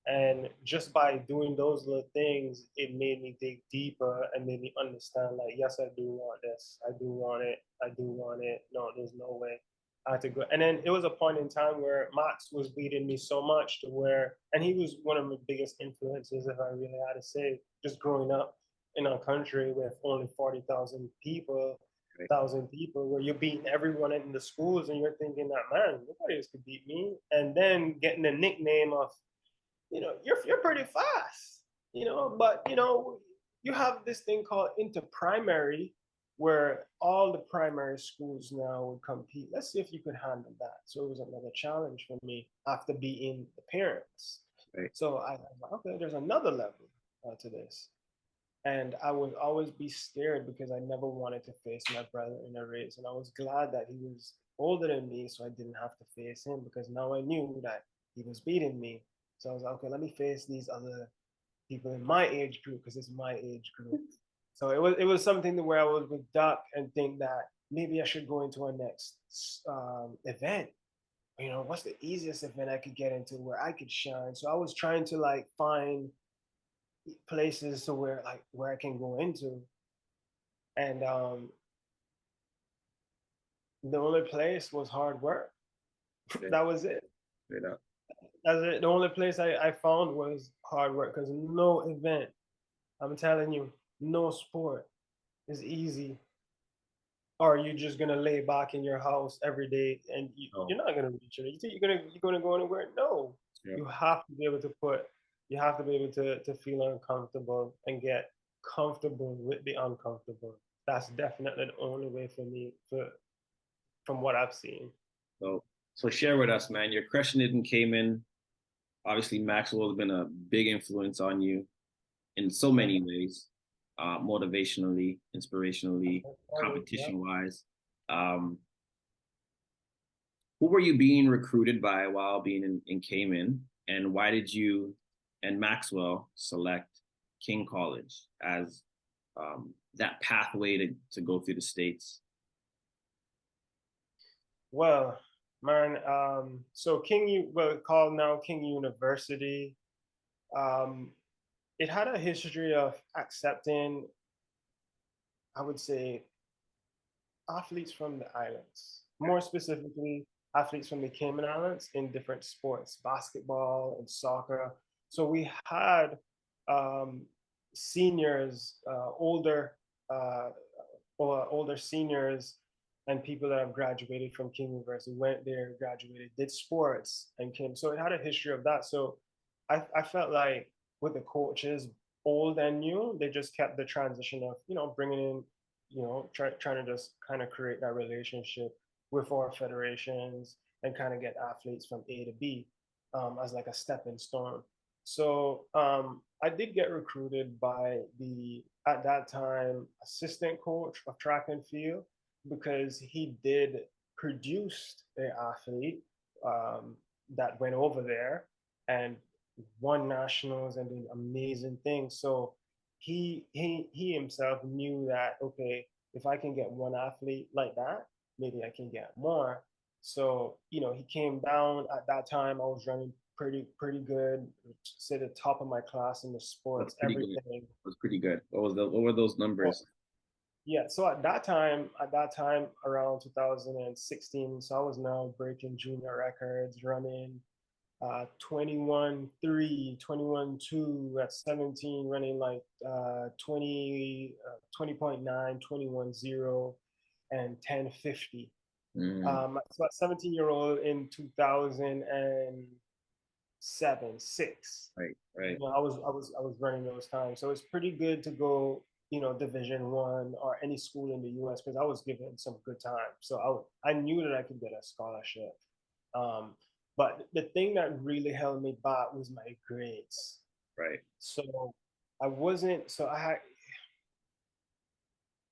And just by doing those little things, it made me dig deeper and made me understand, like, yes, I do want this. I do want it. I do want it. No, there's no way. I had to go. And then it was a point in time where Max was beating me so much to where, and he was one of my biggest influences, if I really had to say, just growing up in a country with only 40,000 people, where you're beating everyone in the schools and you're thinking that, man, nobody else could beat me. And then getting the nickname of, you're pretty fast, but you have this thing called interprimary where all the primary schools now would compete. Let's see if you could handle that. So it was another challenge for me after being the parents. Right. So I was like, okay, there's another level to this. And I would always be scared because I never wanted to face my brother in a race. And I was glad that he was older than me so I didn't have to face him because now I knew that he was beating me. So I was like, okay, let me face these other people in my age group because it's my age group. So it was something where I would duck and think that maybe I should go into a next event. What's the easiest event I could get into where I could shine? So I was trying to like find places to where I can go into, and the only place was hard work. That was it. Straight up. That's it. The only place I found was hard work because no event, I'm telling you, no sport is easy. Or you're just gonna lay back in your house every day and you're not gonna reach it. You think you're gonna go anywhere? No. Yeah. You have to be able to feel uncomfortable and get comfortable with the uncomfortable. That's definitely the only way for me from what I've seen. So share with us, man. You're crushing it in Cayman. Obviously, Maxwell has been a big influence on you in so many ways, motivationally, inspirationally, competition-wise. Who were you being recruited by while being in Cayman, and why did you and Maxwell select King College as that pathway to go through the States? Well, man, so called now King University. It had a history of accepting, I would say, athletes from the islands, more specifically, athletes from the Cayman Islands in different sports, basketball and soccer. So we had seniors, uh, older seniors, and people that have graduated from King University went there, graduated, did sports, and came. So it had a history of that. So I felt like with the coaches, old and new, they just kept the transition of bringing in, trying to just kind of create that relationship with our federations and kind of get athletes from A to B as like a stepping stone. So I did get recruited by the, at that time, assistant coach of track and field, because he did produce an athlete that went over there and won nationals and did amazing things. So he himself knew that, okay, if I can get one athlete like that, maybe I can get more. So he came down. At that time I was running pretty good, say the top of my class in the That's sports, pretty good. everything. That's pretty good. What were those numbers? Yeah, so at that time around 2016, so I was now breaking junior records, running 21.3, 21.2 at 17, running like 20.9, 21.0, and 10.50. So at 17-year-old in 2007, 6. Right, right. I was running those times. So it's pretty good to go, Division 1 or any school in the US, because I was given some good time. So I knew that I could get a scholarship. Um, but the thing that really held me back was my grades. Right. So I had,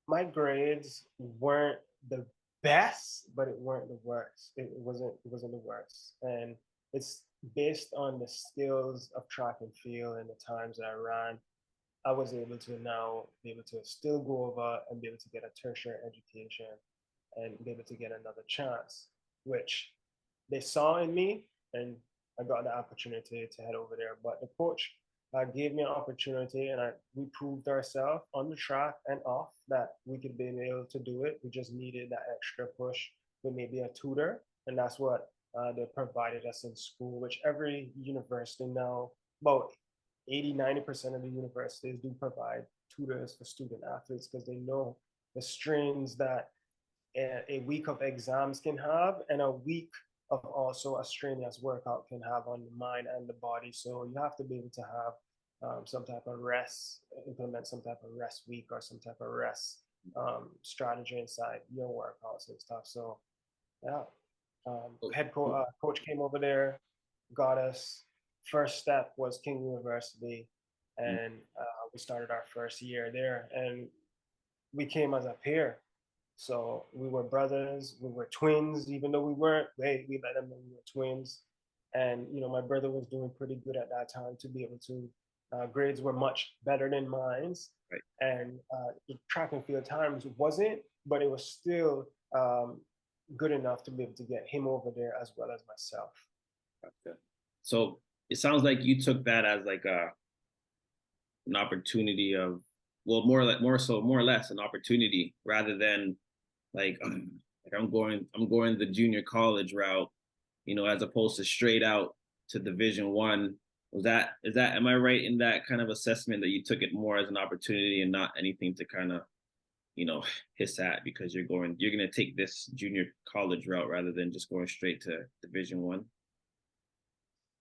my grades weren't the best, but it weren't the worst. It wasn't the worst. And it's based on the skills of track and field and the times that I ran. I was able to now be able to still go over and be able to get a tertiary education and be able to get another chance, which they saw in me, and I got the opportunity to head over there. But the coach gave me an opportunity, and we proved ourselves on the track and off that we could be able to do it. We just needed that extra push with maybe a tutor, and that's what they provided us in school, which every university now, about 80-90% of the universities do provide tutors for student athletes, because they know the strains that a week of exams can have, and a week of also a strenuous workout can have on the mind and the body. So you have to be able to have some type of rest, implement some type of rest week or some type of rest strategy inside your workouts and stuff. So yeah, coach came over there, got us. First step was King University, and we started our first year there, and we came as a pair. So we were brothers, we were twins, even though we weren't. We let them know we were twins. And my brother was doing pretty good at that time to be able to. Grades were much better than mine, Right. and the track and field times wasn't, but it was still good enough to be able to get him over there as well as myself. Gotcha. So it sounds like you took that as like an opportunity of, well, more or less an opportunity, rather than like I'm going the junior college route, as opposed to straight out to Division 1. Am I right in that kind of assessment, that you took it more as an opportunity and not anything to kind of hiss at, because you're going to take this junior college route rather than just going straight to Division 1?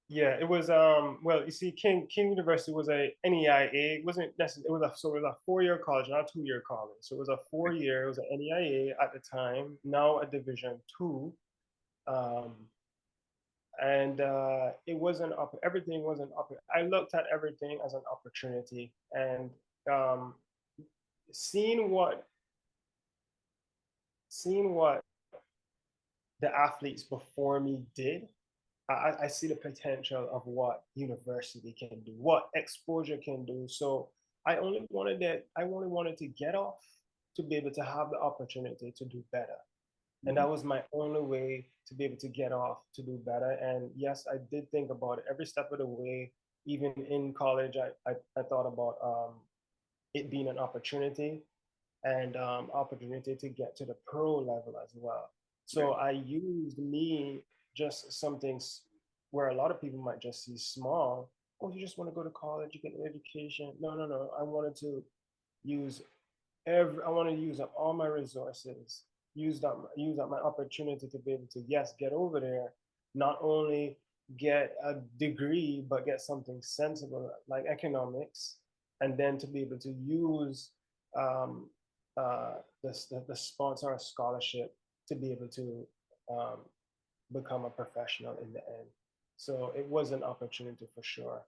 Yeah, it was well, you see, King University was a NEIA. It wasn't necessarily, it was a 4-year college, not a 2-year college. So it was a 4-year, it was an NEIA at the time, now a Division 2. And it was everything was an I looked at everything as an opportunity, and um, seeing what the athletes before me did, I see the potential of what university can do, what exposure can do. So I only wanted to get off to be able to have the opportunity to do better. And that was my only way to be able to get off to do better. And yes, I did think about it every step of the way. Even in college, I thought about it being an opportunity, and opportunity to get to the pro level as well. So I used me just something where a lot of people might just see small, oh, you just want to go to college, you get an education. No, no, no. I wanted to use I want to use up all my resources, use up my opportunity to be able to, yes, get over there, not only get a degree, but get something sensible like economics, and then to be able to use um, the sponsor a scholarship to be able to um, become a professional in the end. So it was an opportunity for sure.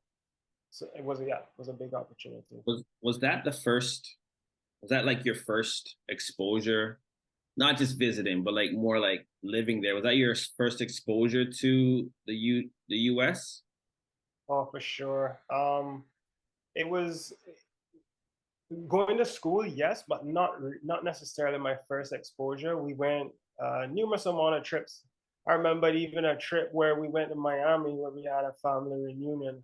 So it was, yeah, it was a big opportunity. Was that the first? Was that like your first exposure? Not just visiting, but like more like living there. Was that your first exposure to the U.S.? Oh, for sure. It was going to school, yes, but not necessarily my first exposure. We went numerous amount of trips. I remember even a trip where we went to Miami where we had a family reunion.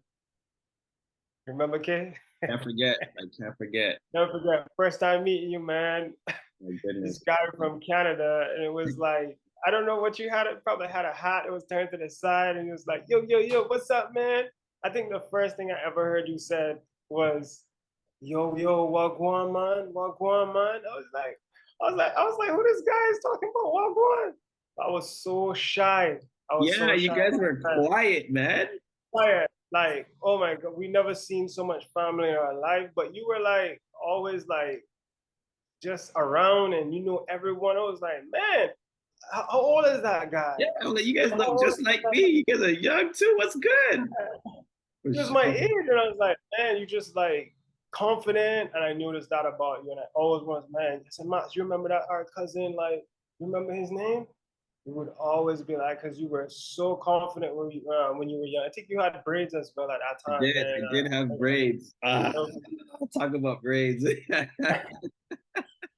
Remember, Kay? Can't forget. I can't forget. Never forget. First time meeting you, man. My This goodness. guy from Canada, and it was like, I don't know what you had. It probably had a hat. It was turned to the side, and he was like, "Yo, yo, yo, what's up, man?" I think the first thing I ever heard you said was, "Yo, yo, wagwan, man, wagwan, man." I was like, who this guy is talking about wagwan? I was so shy. I was Yeah, so you shy. guys were quiet, man. Quiet. Like, oh my God, we never seen so much family in our life, but you were like always like just around and you know everyone. I was like, man, how old is that guy? Yeah, I'm like, you guys How look old just is like that me. You guys are young too. What's good? guy? For He was my sure. age, and I was like, man, you just like confident. And I noticed that about you, and I always was, man. I said, Max, you remember that our cousin? Like, you remember his name? You would always be like, because you were so confident when you were young. I think you had braids as well at that time, man. I did have braids. Talk about braids.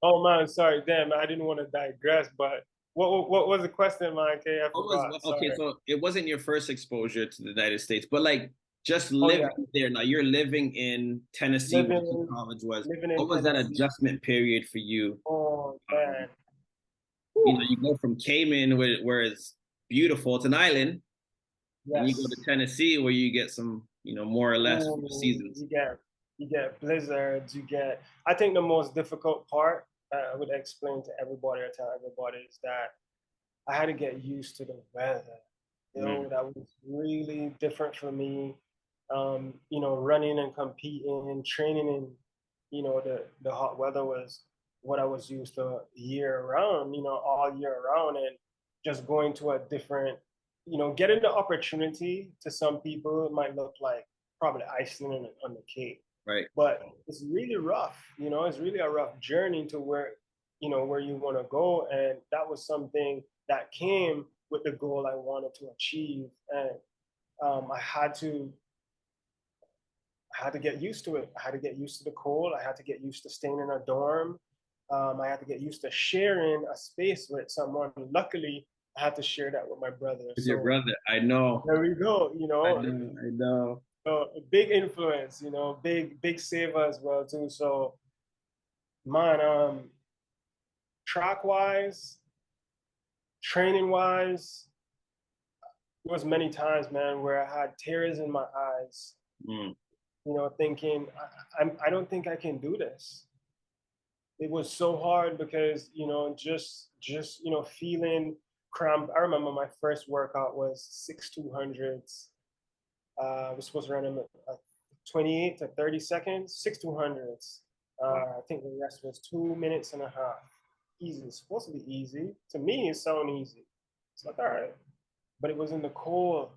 Oh man, sorry, damn, I didn't want to digress, but what was the question, man? Okay, I What was forgot. okay? Sorry. So it wasn't your first exposure to the United States, but like just Oh yeah, living there. Now you're living in Tennessee, where your living college was. living in What was that Tennessee. adjustment period for you? Oh Um, man. Whew. you go from Cayman, where it's beautiful, it's an island, and you go to Yes. Tennessee, where you get some, more or less four Ooh, seasons. you get blizzards. You get. I think the most difficult part I would explain to everybody or tell everybody is that I had to get used to the weather. Mm, That was really different for me. Running and competing, training in, the hot weather was what I was used to year round, all year round. And just going to a different, getting the opportunity to some people, it might look like probably icing on the cake. right. But it's really rough, it's really a rough journey to where you want to go. And that was something that came with the goal I wanted to achieve. And I had to get used to it. I had to get used to the cold. I had to get used to staying in a dorm. I had to get used to sharing a space with someone. Luckily, I had to share that with my brother. With your So brother, I know, there we go. I know. So a big influence. Big saver as well too. So man, track wise, training wise, there was many times, man, where I had tears in my eyes. Mm, Thinking I don't think I can do this. It was so hard because just feeling cramp. I remember my first workout was 6 200s. I was supposed to run them at 28 to 30 seconds, 6 200s. wow, I think the rest was 2 minutes and a half. Easy. It's supposed to be easy. To me, it sounded easy. It's like, all right. But it was in the cold.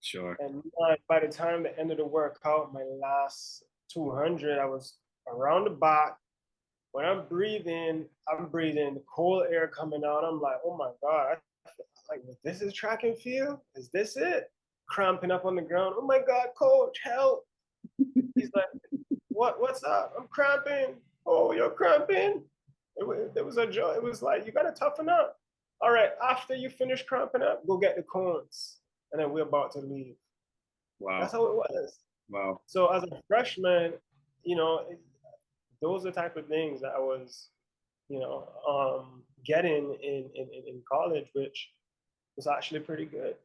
sure. And by the time the end of the workout, my last 200, I was around the back. When I'm breathing the cold air coming out. I'm like, oh my God. Like, this is track and field? Is this it? Cramping up on the ground. Oh my God, coach, help. He's like, what's up? I'm cramping. Oh, you're cramping? It was a joke. It was like, you got to toughen up. All right, after you finish cramping up, go get the cones. And then we're about to leave. That's Wow, how it was. wow. So as a freshman, you know, those are the type of things that I was, getting in college, which was actually pretty good.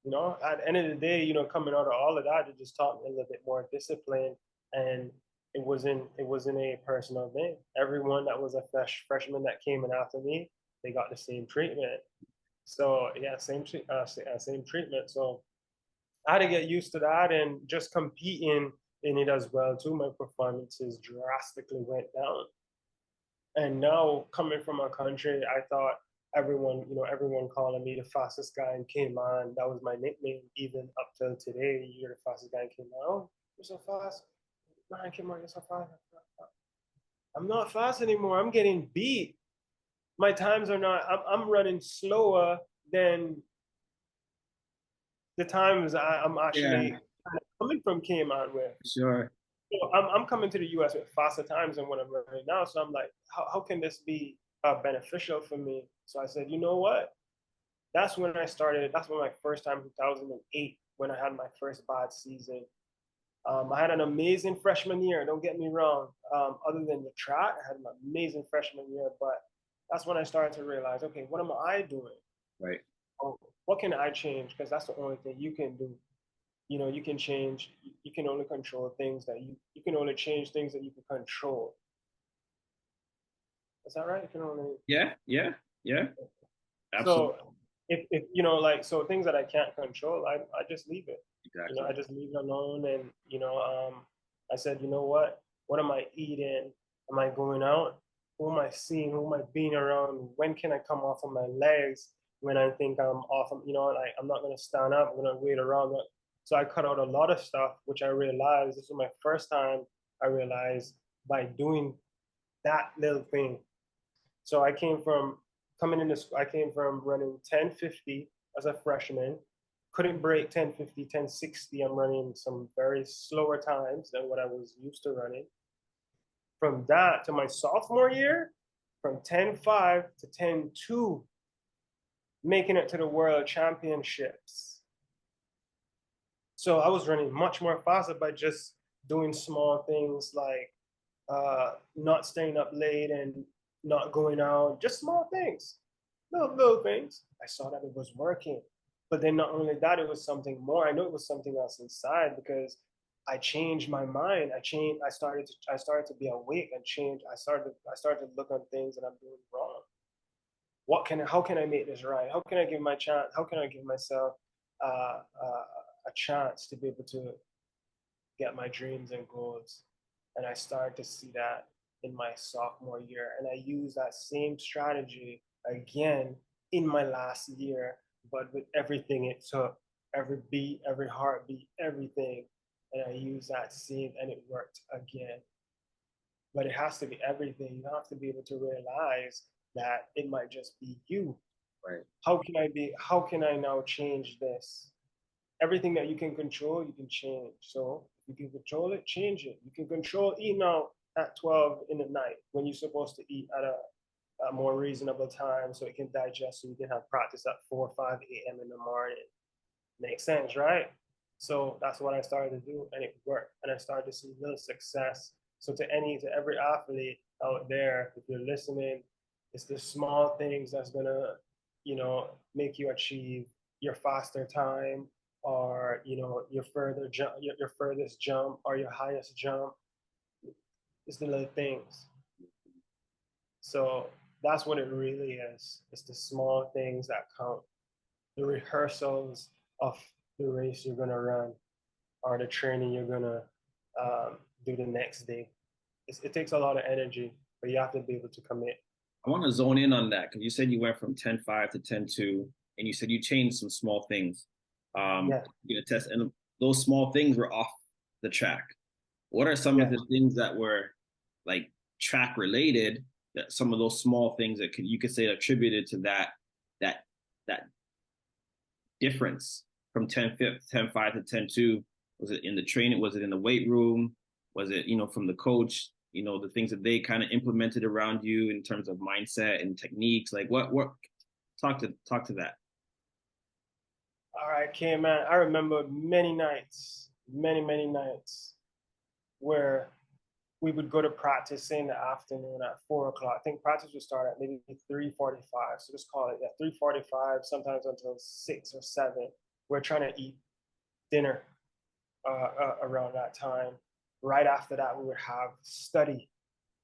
You know, at the end of the day, you know, coming out of all of that, it just taught me a little bit more discipline, and it wasn't a personal thing. Everyone that was a freshman that came in after me, they got the same treatment. So yeah, same treatment. So I had to get used to that, and just competing in it as well too. My performances drastically went down. And now coming from a country, I thought everyone calling me the fastest guy in Cayman. That was my nickname even up till today. You're the fastest guy in Cayman. Oh, you're so fast. Man, Kemar, you're so fast. I'm not fast anymore. I'm getting beat. My times are not, I'm running slower than the times I'm Yeah, actually coming from Cayman with. sure. So I'm coming to the US with faster times than what I'm running now. So I'm like, how can this be beneficial for me? So I said, you know what? That's when I started. That's when my first time, 2008, when I had my first bad season. I had an amazing freshman year. Don't get me wrong. Other than the track, I had an amazing freshman year. But that's when I started to realize, okay, what am I doing? Right. Oh, what can I change? Because that's the only thing you can do. You know, you can change. You can only control things that you can only change things that you can control. Is that right? You can only. Yeah, yeah, yeah. Absolutely. So if you know, like, so things that I can't control, I just leave it. You know, Exactly. I just leave it alone. And you know, I said, you know what am I eating? Am I going out? Who am I seeing? Who am I being around? When can I come off of my legs when I think I'm off? You know, like, I'm not gonna stand up. I'm gonna wait around. So I cut out a lot of stuff, which I realized this was my first time. I realized by doing that little thing. So I came from coming into school, I came from running 1050 as a freshman, couldn't break 1050, 1060. I'm running some very slower times than what I was used to running. From that to my sophomore year, from 10.5 to 10.2, making it to the world championships. So I was running much more faster by just doing small things like not staying up late and not going out, just small things, little things. I saw that it was working. But then not only that, it was something more. I know it was something else inside because I changed my mind. I started to be awake and change. I started to look on things that I'm doing wrong. How can I make this right? How can I give my chance? How can I give myself a chance to be able to get my dreams and goals? And I started to see that in my sophomore year. And I used that same strategy again in my last year, but with everything it took, every beat, every heartbeat, everything. And I used that same, and it worked again. But it has to be everything. You have to be able to realize that it might just be you. Right. How can I now change this? Everything that you can control, you can change. So if you can control it, change it. You can control eating out at 12 in the night when you're supposed to eat at a more reasonable time so it can digest so you can have practice at 4 or 5 a.m. in the morning. Makes sense, right? So that's what I started to do, and it worked. And I started to see little success. So to every athlete out there, if you're listening, it's the small things that's gonna, make you achieve your faster time, or your further jump, your furthest jump, or your highest jump. It's the little things. So that's what it really is. It's the small things that count. The rehearsals of the race you're gonna run, or the training you're gonna do the next day. It takes a lot of energy, but you have to be able to commit. I want to zone in on that because you said you went from 10.5 to 10.2, and you said you changed some small things. Yeah, You know, test, and those small things were off the track. What are some of yeah. the things that were like track related? That some of those small things that you could say attributed to that that difference from 10.5 to 10.2? Was it in the training? Was it in the weight room? Was it, from the coach, the things that they kind of implemented around you in terms of mindset and techniques? Like what talk to that. All right, K man. I remember many nights where we would go to practice in the afternoon at 4 o'clock. I think practice would start at maybe 3:45. So just call it at 3:45, sometimes until 6 or 7. we're trying to eat dinner around that time. Right after that, we would have study.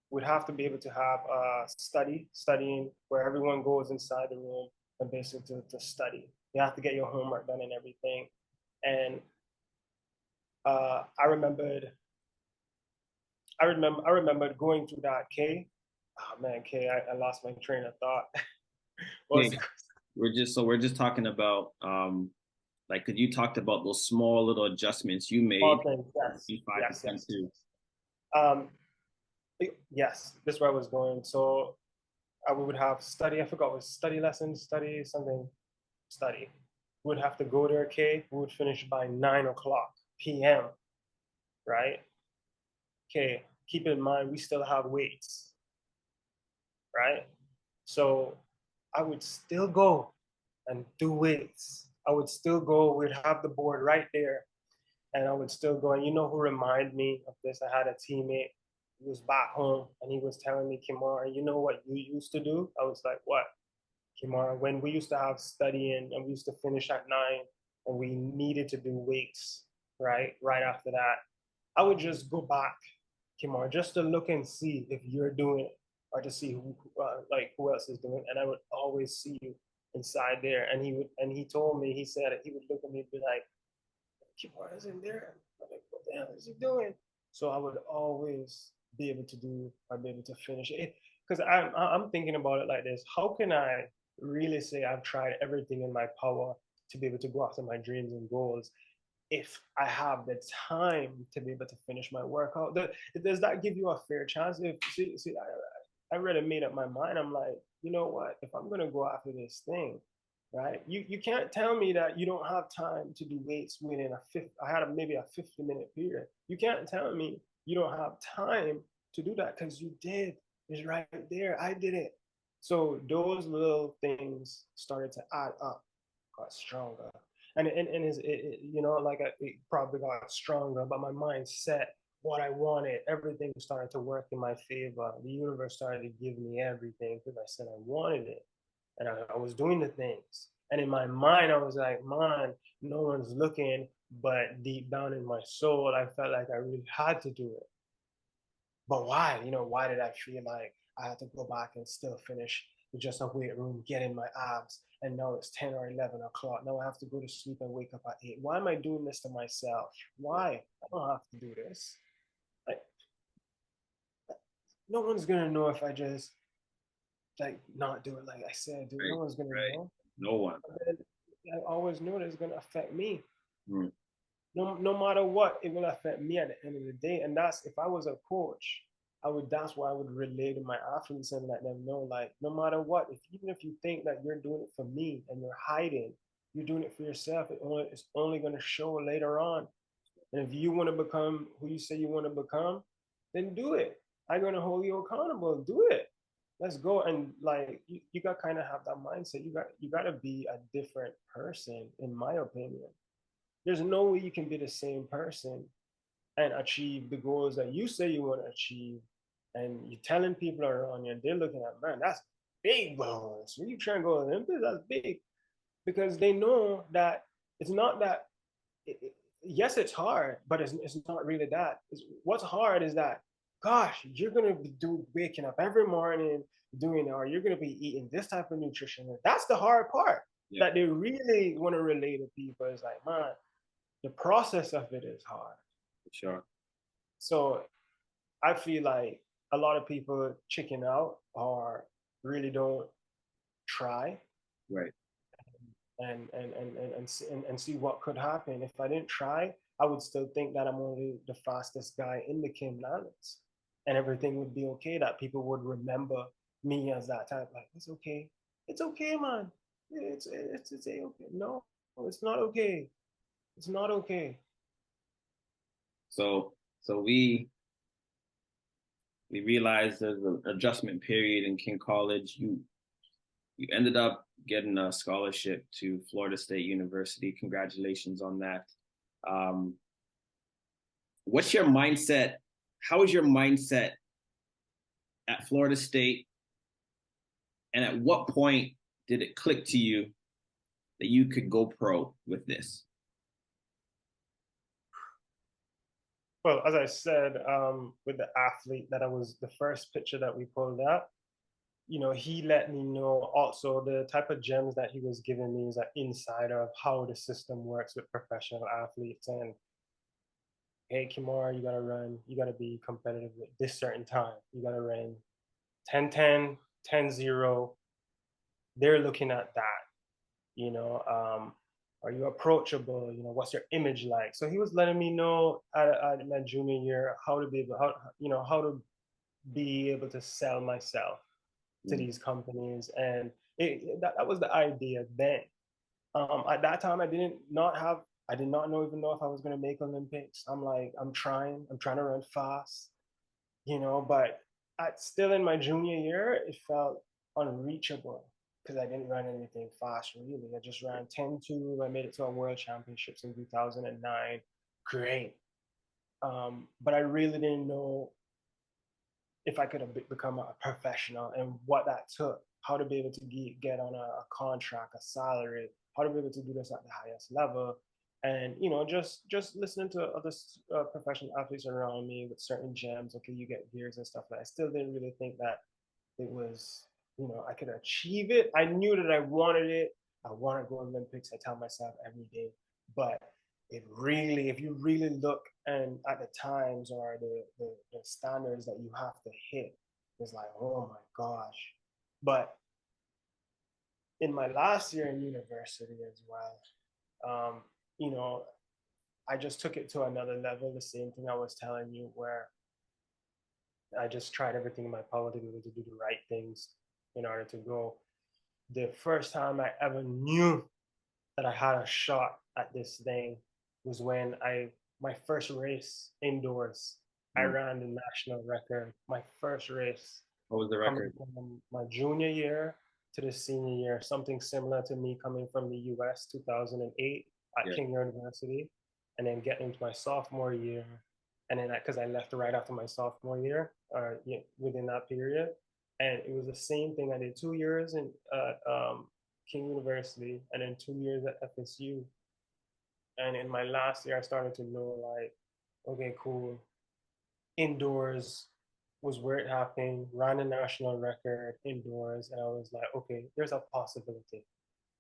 We'd have to be able to have studying where everyone goes inside the room and basically to study. You have to get your homework done and everything. And I remembered going through that. K, oh man, K, I lost my train of thought. Okay. We're just talking about like, because you talked about those small little adjustments you made. Okay, yes, this is where I was going. So we would have study. I forgot it was study lessons, study something, study. We would have to go there. Okay, we would finish by 9 o'clock p.m. Right? Okay. Keep in mind we still have weights. Right? So I would still go and do weights. I would still go. We'd have the board right there, and I would still go. And you know who reminded me of this? I had a teammate who was back home, and he was telling me, Kemar, you know what you used to do? I was like, what? Kemar, when we used to have studying and we used to finish at 9 and we needed to do weights, right? Right after that, I would just go back, Kemar, just to look and see if you're doing it or to see who else is doing it. And I would always see you inside there. And he told me, he said he would look at me and be like, Kemar isn't there. I'm like, what the hell is he doing? So I would always be able to finish it. Because I'm thinking about it like this. How can I really say I've tried everything in my power to be able to go after my dreams and goals if I have the time to be able to finish my workout? Does that give you a fair chance? I really made up my mind. I'm like, you know what? If I'm going to go after this thing, right? You can't tell me that you don't have time to do weights within I had maybe a 50-minute period. You can't tell me you don't have time to do that because you did. It's right there. I did it. So those little things started to add up, got stronger. And it probably got stronger, but my mindset, what I wanted, everything started to work in my favor. The universe started to give me everything because I said I wanted it. And I was doing the things. And in my mind, I was like, man, no one's looking, but deep down in my soul, I felt like I really had to do it. But why? Why did I feel like I had to go back and still finish with just a weight room, get in my abs, and now it's 10 or 11 o'clock. Now I have to go to sleep and wake up at 8. Why am I doing this to myself? Why? I don't have to do this. Like, no one's gonna know if I just not do it like I said, dude. Right, no one's gonna know. No one. I always knew it was gonna affect me. No matter what, it will affect me at the end of the day. And that's, if I was a coach, that's why I would relate to my athletes and let them know, like, no matter what, even if you think that you're doing it for me and you're hiding, you're doing it for yourself. It's only going to show later on. And if you want to become who you say you want to become, then do it. I'm going to hold you accountable. Do it. Let's go. And like, you got to kind of have that mindset. You got to be a different person, in my opinion. There's no way you can be the same person and achieve the goals that you say you want to achieve. And you're telling people around you, and they're looking at, man, that's big goals. When you try and go Olympics, that's big. Because they know that it's not that, yes, it's hard, but it's not really that. What's hard is that, gosh, you're going to be waking up every morning doing it, or you're going to be eating this type of nutrition. That's the hard part that they really want to relate to people. It's like, man, the process of it is hard. Sure. So I feel like a lot of people chicken out or really don't try. Right. And see what could happen. If I didn't try, I would still think that I'm only the fastest guy in the Cayman Islands, and everything would be okay, that people would remember me as that type. Like, it's okay. It's okay, man. It's okay. No, it's not okay. It's not okay. So we realized there's an adjustment period in King College. You ended up getting a scholarship to Florida State University. Congratulations on that. What's your mindset? How is your mindset at Florida State? And at what point did it click to you that you could go pro with this? Well, as I said, with the athlete that I was the first picture that we pulled up, he let me know also the type of gems that he was giving me is an insider of how the system works with professional athletes. And hey, Kemar, you gotta run, you gotta be competitive at this certain time. You gotta run 10-10, 10-0. They're looking at that, you know. Are you approachable? What's your image like? So he was letting me know at my junior year how to be able, how to be able to sell myself to these companies, and that was the idea then. At that time, I did not know even know if I was going to make Olympics. I'm trying to run fast, but still in my junior year, it felt unreachable because I didn't run anything fast really. I just ran 10-2. I made it to a world championships in 2009. Great. But I really didn't know if I could have become a professional and what that took, how to be able to get on a contract, a salary, how to be able to do this at the highest level. And, just listening to other professional athletes around me with certain gems, okay, you get gears and stuff like that. I still didn't really think that it was, I could achieve it. I knew that I wanted it. I want to go Olympics. I tell myself every day, but if you really look and at the times or the standards that you have to hit, it's like, oh my gosh. But in my last year in university as well, I just took it to another level. The same thing I was telling you, where I just tried everything in my power to be able to do the right things in order to go. The first time I ever knew that I had a shot at this thing was when my first race indoors. I ran the national record. My first race. What was the record? From my junior year to the senior year, something similar to me coming from the US 2008 at King University, and then getting into my sophomore year, and then because I left right after my sophomore year, within that period, and it was the same thing. I did 2 years in King University, and then 2 years at FSU. And in my last year, I started to know, like, okay, cool. Indoors was where it happened. Ran a national record indoors, and I was like, okay, there's a possibility.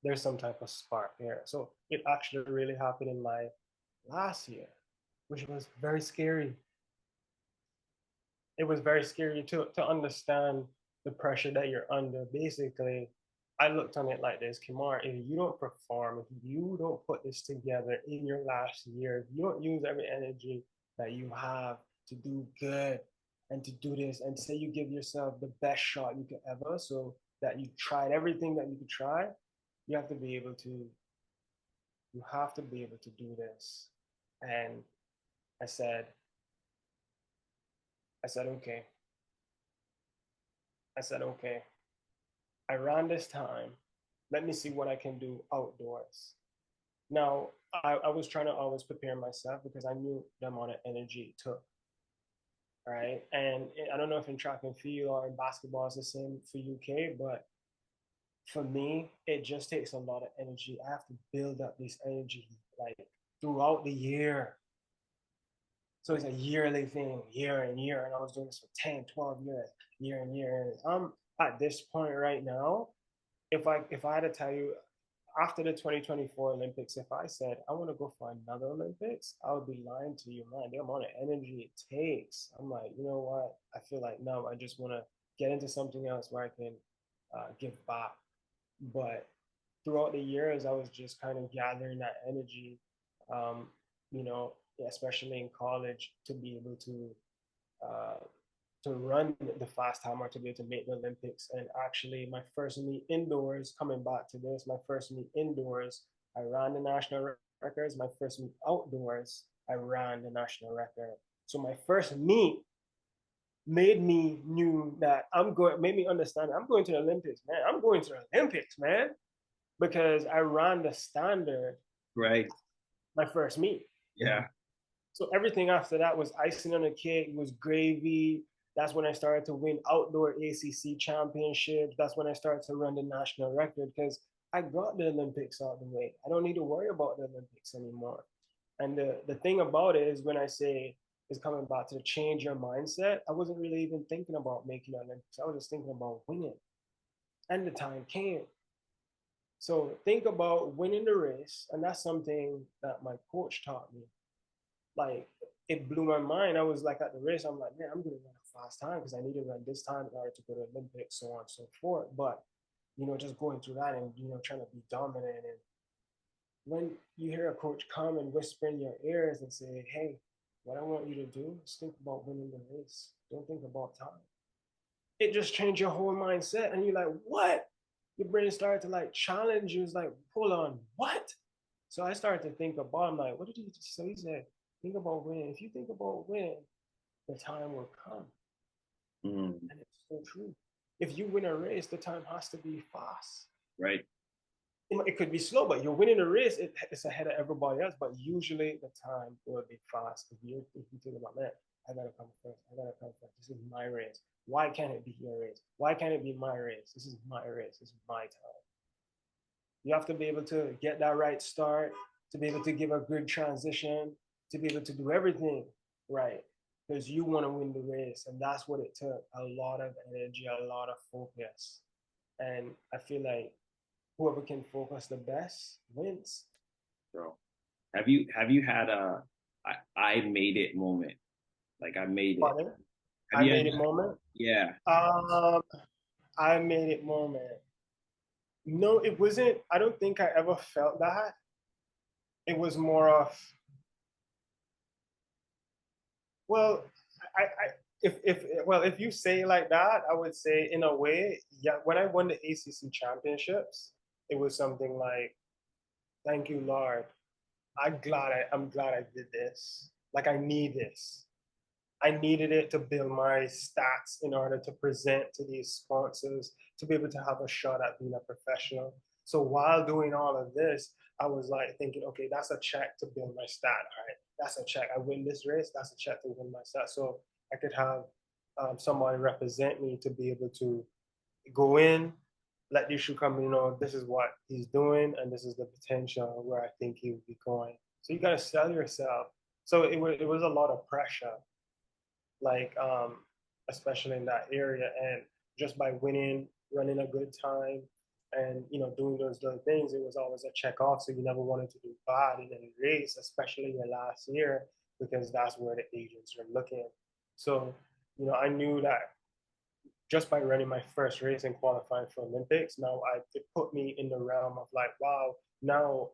There's some type of spark here. So it actually really happened in my last year, which was very scary. It was very scary to understand the pressure that you're under. Basically, I looked on it like this, Kemar, if you don't perform, if you don't put this together in your last year, if you don't use every energy that you have to do good and to do this, and say you give yourself the best shot you could ever, so that you tried everything that you could try, you have to be able to do this. And I said, okay. I ran this time. Let me see what I can do outdoors. Now, I was trying to always prepare myself because I knew the amount of energy it took. Right. And I don't know if in track and field or in basketball it's the same for UK, but for me, it just takes a lot of energy. I have to build up this energy like throughout the year. So it's a yearly thing, year and year. And I was doing this for 10, 12 years, year and year. And I'm at this point right now, if I had to tell you, after the 2024 Olympics, if I said I want to go for another Olympics, I would be lying to you, man. The amount of energy it takes. I'm like, you know what? I feel like, no, I just want to get into something else where I can give back. But throughout the years, I was just kind of gathering that energy, you know, especially in college, to be able to run the fast time or to be able to make the Olympics. And actually, my first meet indoors, coming back to this, my first meet indoors, I ran the national records. My first meet outdoors, I ran the national record. So my first meet made me knew that made me understand I'm going to the Olympics, man. I'm going to the Olympics, man, because I ran the standard. Right. My first meet. Yeah. So everything after that was icing on the cake, was gravy. That's when I started to win outdoor ACC championships. That's when I started to run the national record, because I got the Olympics out of the way. I don't need to worry about the Olympics anymore. And the thing about it is when I say is coming back to change your mindset, I wasn't really even thinking about making the Olympics. I was just thinking about winning. And the time came. So think about winning the race. And that's something that my coach taught me. Like it blew my mind. I was like at the race, I'm like, man, I'm gonna run a fast time because I need to run this time in order to go to the Olympics, so on and so forth. But just going through that and trying to be dominant, and when you hear a coach come and whisper in your ears and say, hey, what I want you to do is think about winning the race. Don't think about time. It just changed your whole mindset. And you're like, what? Your brain started to like challenge you. It's like, hold on, what? So I started to think about, I'm like, what did he just say? He said, think about winning. If you think about winning, the time will come. And it's so true. If you win a race, the time has to be fast. Right. It could be slow, but you're winning a race, it's ahead of everybody else. But usually the time will be fast. If you think about that, I gotta come first. I gotta come first. This is my race. Why can't it be your race? Why can't it be my race? This is my race. This is my time. You have to be able to get that right start, to be able to give a good transition, to be able to do everything right. Because you want to win the race. And that's what it took. A lot of energy, a lot of focus. And I feel like whoever can focus the best wins. Bro, have you had a I made it moment? Like I made it. Pardon? Have I you made had, it moment. yeah. I made it moment. No, it wasn't. I don't think I ever felt that. It was more of, well, I if you say it like that, I would say in a way, yeah. When I won the ACC championships, it was something like, thank you, Lord. I'm glad I did this. Like I need this. I needed it to build my stats in order to present to these sponsors to be able to have a shot at being a professional. So while doing all of this, I was like thinking, okay, that's a check to build my stat. All right, that's a check. I win this race. That's a check to win my stat. So I could have somebody represent me to be able to go in, let the issue come. This is what he's doing, and this is the potential where I think he would be going. So you got to sell yourself. So it was a lot of pressure, like especially in that area, and just by winning, running a good time, and doing those little things, it was always a check off. So you never wanted to do bad in any race, especially your last year, because that's where the agents are looking. So I knew that just by running my first race and qualifying for Olympics, now it put me in the realm of like, wow, now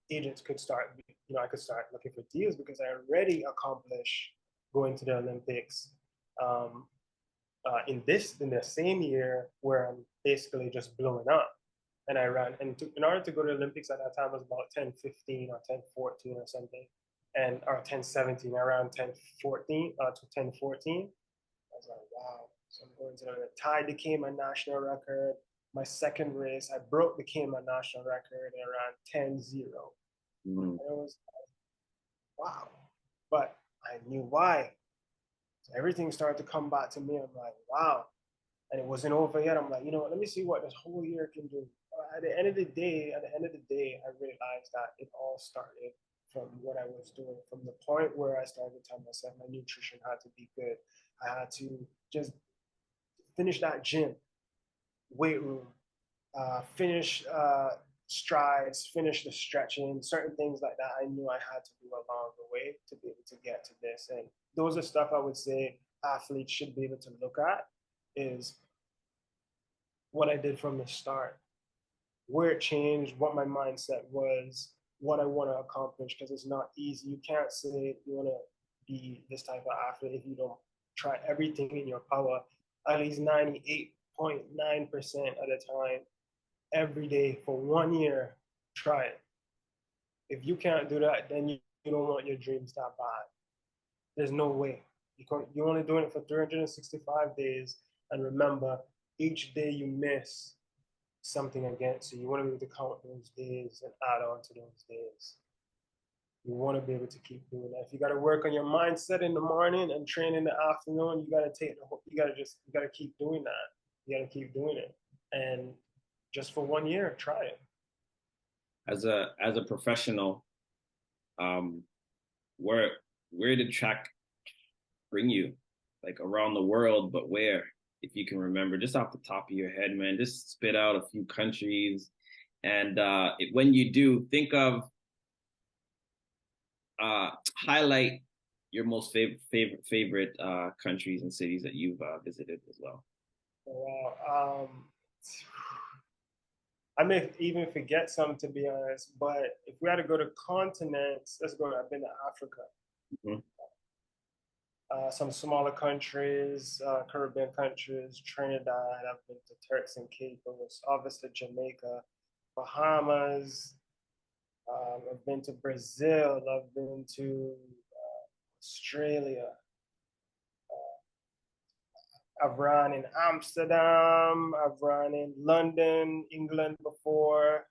agents could start, I could start looking for deals because I already accomplished going to the Olympics in the same year where I'm basically just blowing up. And I ran, and in order to go to the Olympics at that time was about 10:15 or 10:14 or something, or 10:17, around 10:14 to 10:14. I was like, wow. So I'm going to tied the Cayman national record. My second race, I broke the Cayman national record in around 10:0. And it was like, wow. But I knew why. So everything started to come back to me. I'm like, wow. And it wasn't over yet. I'm like, you know what, let me see what this whole year can do. At the end of the day, I realized that it all started from what I was doing, from the point where I started to tell myself my nutrition had to be good. I had to just finish that gym, weight room, finish strides, finish the stretching, certain things like that. I knew I had to do along the way to be able to get to this. And those are stuff I would say athletes should be able to look at, is what I did from the start, where it changed, what my mindset was, what I want to accomplish, because it's not easy. You can't say you want to be this type of athlete if you don't try everything in your power, at least 98.9% of the time, every day for 1 year. Try it. If you can't do that, then you don't want your dreams that bad. There's no way. You're only doing it for 365 days. And remember, each day you miss something against you. You want to be able to count those days and add on to those days. You want to be able to keep doing that. If you got to work on your mindset in the morning and train in the afternoon, you got to keep doing that. You got to keep doing it. And just for 1 year, try it. as a professional, um, where did track bring you? Like around the world, but where? If you can remember, just off the top of your head, man, just spit out a few countries. And when you do, think of highlight your most favorite countries and cities that you've visited as well. Wow. I may even forget some, to be honest, but if we had to go to continents, let's go. I've been to Africa. Mm-hmm. Some smaller countries, Caribbean countries, Trinidad. I've been to Turks and Caicos, obviously Jamaica, Bahamas. I've been to Brazil. I've been to Australia. I've run in Amsterdam. I've run in London, England before.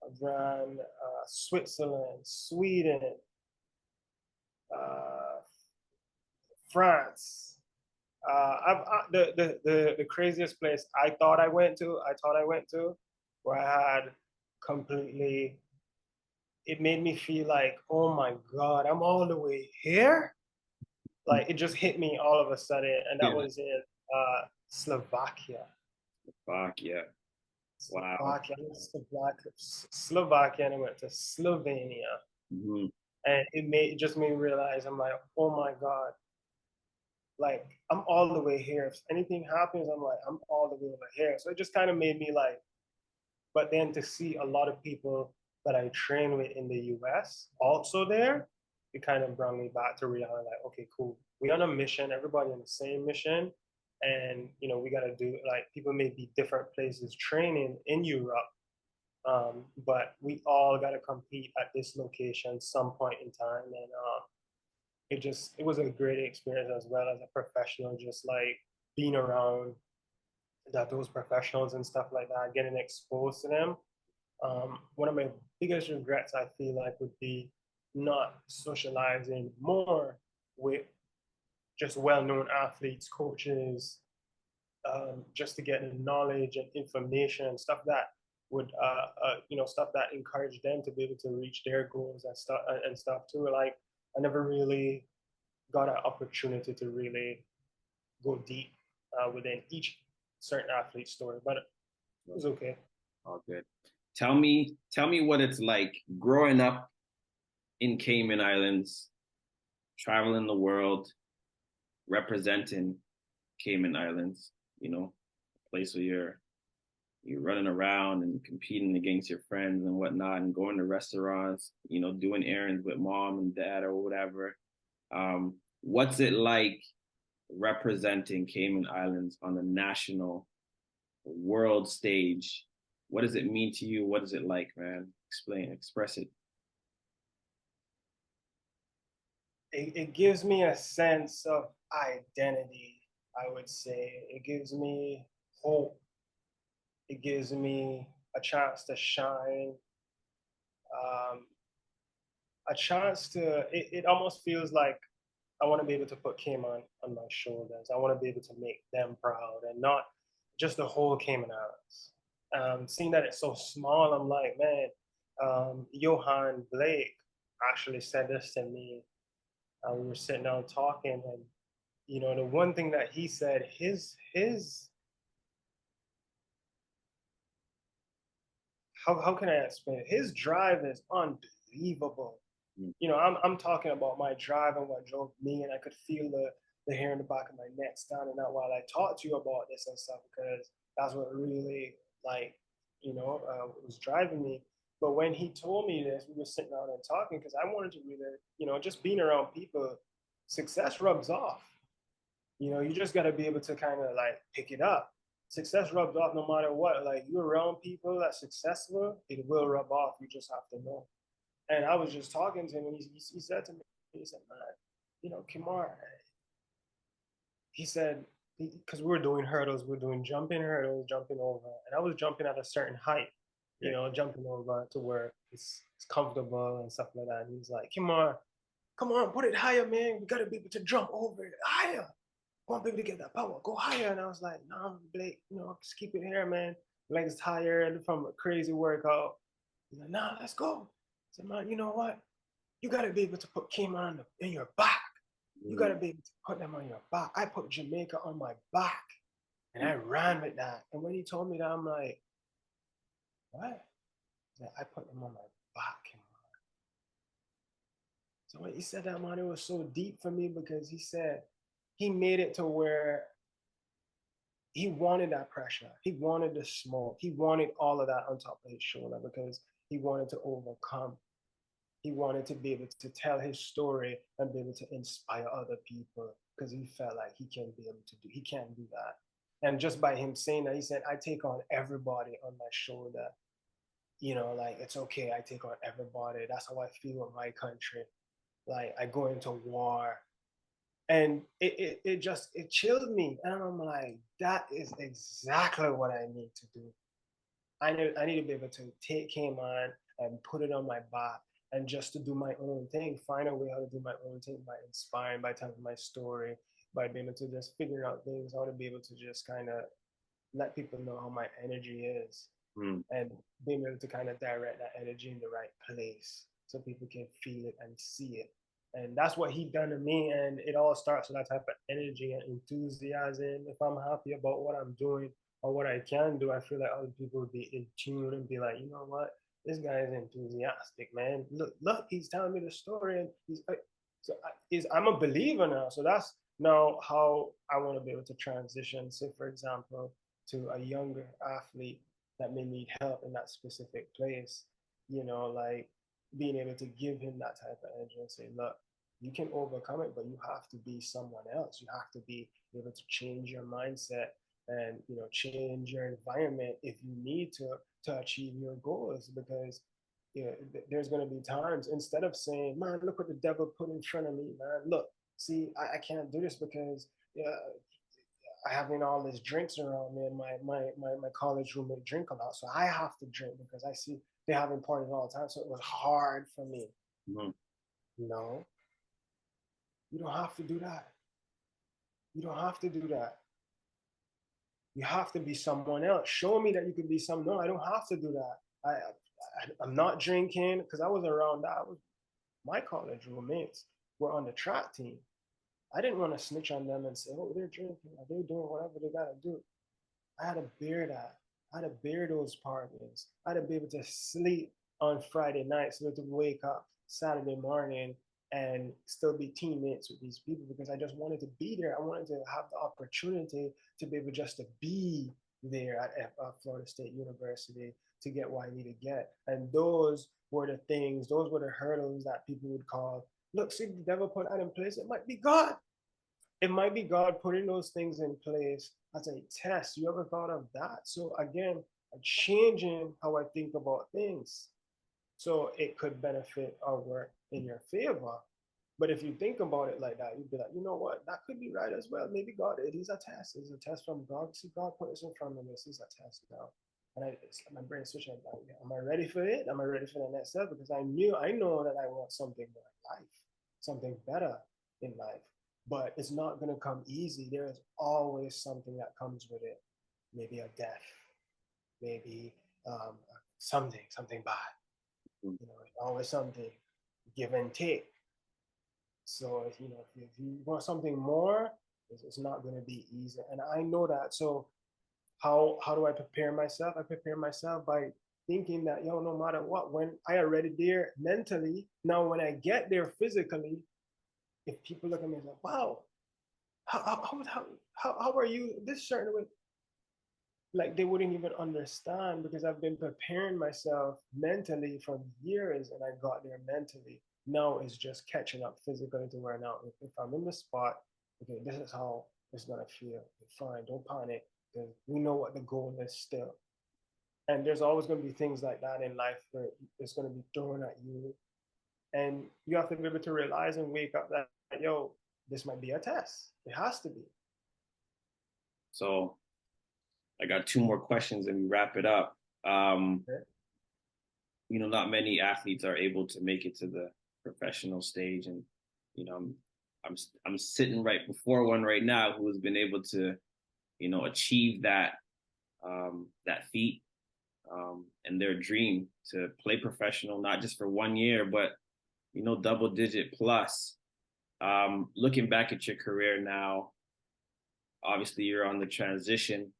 I've run Switzerland, Sweden, France. The craziest place I thought I went to, where I had completely, it made me feel like, oh my God, I'm all the way here. Like it just hit me all of a sudden, and that was in Slovakia. Slovakia. Wow. Slovakia, and I went to Slovenia. Mm-hmm. And it just made me realize, I'm like, oh my God, like I'm all the way here. If anything happens, I'm like, I'm all the way over here. So it just kind of made me like, but then to see a lot of people that I train with in the US also there, it kind of brought me back to reality, like, okay, cool. We on a mission, everybody on the same mission. And we gotta do, like, people may be different places training in Europe. But we all got to compete at this location some point in time, and it was a great experience as well as a professional, just like being around those professionals and stuff like that, getting exposed to them. One of my biggest regrets, I feel like, would be not socializing more with just well-known athletes, coaches, just to get knowledge and information and stuff that would stuff that encourage them to be able to reach their goals and stuff too. Like I never really got an opportunity to really go deep within each certain athlete story, but it was okay. All good. Tell me what it's like growing up in Cayman Islands, traveling the world, representing Cayman Islands, a place where you're running around and competing against your friends and whatnot, and going to restaurants, doing errands with mom and dad or whatever. What's it like representing Cayman Islands on the national world stage? What does it mean to you? What is it like, man? Express it. It gives me a sense of identity, I would say. It gives me hope. It gives me a chance to shine, a chance to, it almost feels like I want to be able to put Cayman on my shoulders. I want to be able to make them proud, and not just the whole Cayman Islands. Seeing that it's so small, I'm like, man, Johan Blake actually said this to me. We were sitting down talking, and the one thing that he said, his how can I explain it? His drive is unbelievable. I'm talking about my drive and what drove me, and I could feel the hair in the back of my neck standing out while I talked to you about this and stuff, because that's what really, like, was driving me. But when he told me this, we were sitting down and talking, because I wanted to really, just being around people, success rubs off. You just got to be able to kind of like pick it up. Success rubs off no matter what. Like, you're around people that's successful, it will rub off. You just have to know. And I was just talking to him, and he said to me, he said, man, Kemar, he said, because we were doing hurdles, we were doing jumping hurdles, jumping over, and I was jumping at a certain height, jumping over to where it's comfortable and stuff like that. And he's like, Kemar, come on, put it higher, man. We got to be able to jump over it higher. I want people to get that power, go higher. And I was like, no, Blake, just keep it here, man. Legs tired from a crazy workout. He's like, nah, let's go. I said, man, you know what? You gotta be able to put Cayman in your back. You gotta be able to put them on your back. I put Jamaica on my back, and I ran with that. And when he told me that, I'm like, what? I put them on my back. So when he said that, man, it was so deep for me because he said he made it to where he wanted that pressure. He wanted the smoke. He wanted all of that on top of his shoulder because he wanted to overcome. He wanted to be able to tell his story and be able to inspire other people because he felt like he can't do that. And just by him saying that, he said, I take on everybody on my shoulder. You know, like, it's okay, I take on everybody. That's how I feel in my country. Like, I go into war. And it chilled me. And I'm like, that is exactly what I need to do. I need to be able to take Cayman and put it on my back and just to do my own thing, find a way how to do my own thing by inspiring, by telling my story, by being able to just figure out things, how to be able to just kind of let people know how my energy is and being able to kind of direct that energy in the right place so people can feel it and see it. And that's what he done to me. And it all starts with that type of energy and enthusiasm. If I'm happy about what I'm doing or what I can do, I feel like other people would be in tune and be like, you know what? This guy is enthusiastic, man. Look, he's telling me the story, and I'm a believer now. So that's now how I want to be able to transition. Say, for example, to a younger athlete that may need help in that specific place. You know, like being able to give him that type of energy and say, look, you can overcome it, but you have to be someone else. You have to be able to change your mindset and, you know, change your environment if you need to achieve your goals. Because, you know, there's going to be times, instead of saying, man, look what the devil put in front of me, man, look, see, I can't do this because I having all these drinks around me, and my college roommate drink a lot, so I have to drink because I see they having parties all the time. So it was hard for me. No, you don't have to do that. You don't have to do that. You have to be someone else. Show me that you can be someone. No, I don't have to do that. I'm not drinking because I was around that. My college roommates were on the track team. I didn't want to snitch on them and say, oh, they're drinking, or they're doing whatever they gotta do. I had to bear that. I had to bear those parties. I had to be able to sleep on Friday night so to wake up Saturday morning and still be teammates with these people because I just wanted to be there. I wanted to have the opportunity to be able just to be there at Florida State University to get what I need to get. And those were the things, those were the hurdles that people would call, look, see, the devil put that in place. It might be God. It might be God putting those things in place as a test. You ever thought of that? So again, changing how I think about things so it could benefit or work in your favor. But if you think about it like that, you'd be like, you know what, that could be right as well. Maybe God, it is a test. It's a test from God. See, God put this in front of me. This is a test now. And my brain switching like, am I ready for it? Am I ready for the next step? Because I know that I want something more in life, something better in life. But it's not going to come easy. There is always something that comes with it. Maybe a death, maybe something bad. You know, always something, give and take. So if you want something more, it's not going to be easy. And I know that. So how do I prepare myself? I prepare myself by thinking that, no matter what, when I already there mentally, now when I get there physically, if people look at me and like, wow, how are you this certain way? Like they wouldn't even understand because I've been preparing myself mentally for years and I got there mentally. Now it's just catching up physically to where now if I'm in the spot, okay, this is how it's gonna feel. Fine, don't panic because we know what the goal is still. And there's always gonna be things like that in life where it's gonna be thrown at you. And you have to be able to realize and wake up that, this might be a test. It has to be. So I got two more questions and we wrap it up. Okay. You know, not many athletes are able to make it to the professional stage. And, you know, I'm sitting right before one right now who has been able to, you know, achieve that, that feat. and their dream to play professional, not just for 1 year, but, double digit plus. Looking back at your career now, obviously you're on the transition.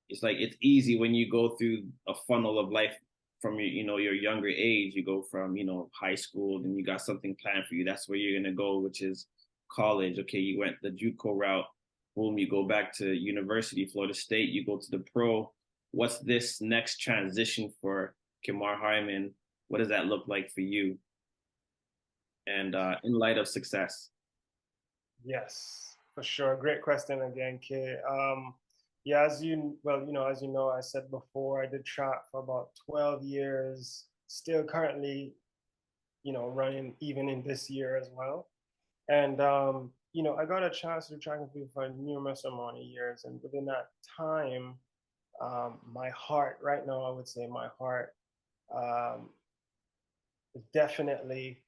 It's like, it's easy when you go through a funnel of life from your younger age. You go from, high school, then you got something planned for you. That's where you're going to go, which is college. Okay, you went the JUCO route. Boom, you go back to university, Florida State, you go to the pro. What's this next transition for Kemar Hyman? What does that look like for you? And in light of success? Yes, for sure. Great question again, Kay. Yeah, as you know, I said before, I did track for about 12 years, still currently, running even in this year as well. And, I got a chance to do track and field for a numerous amount of years. And within that time, my heart, right now, I would say my heart um, definitely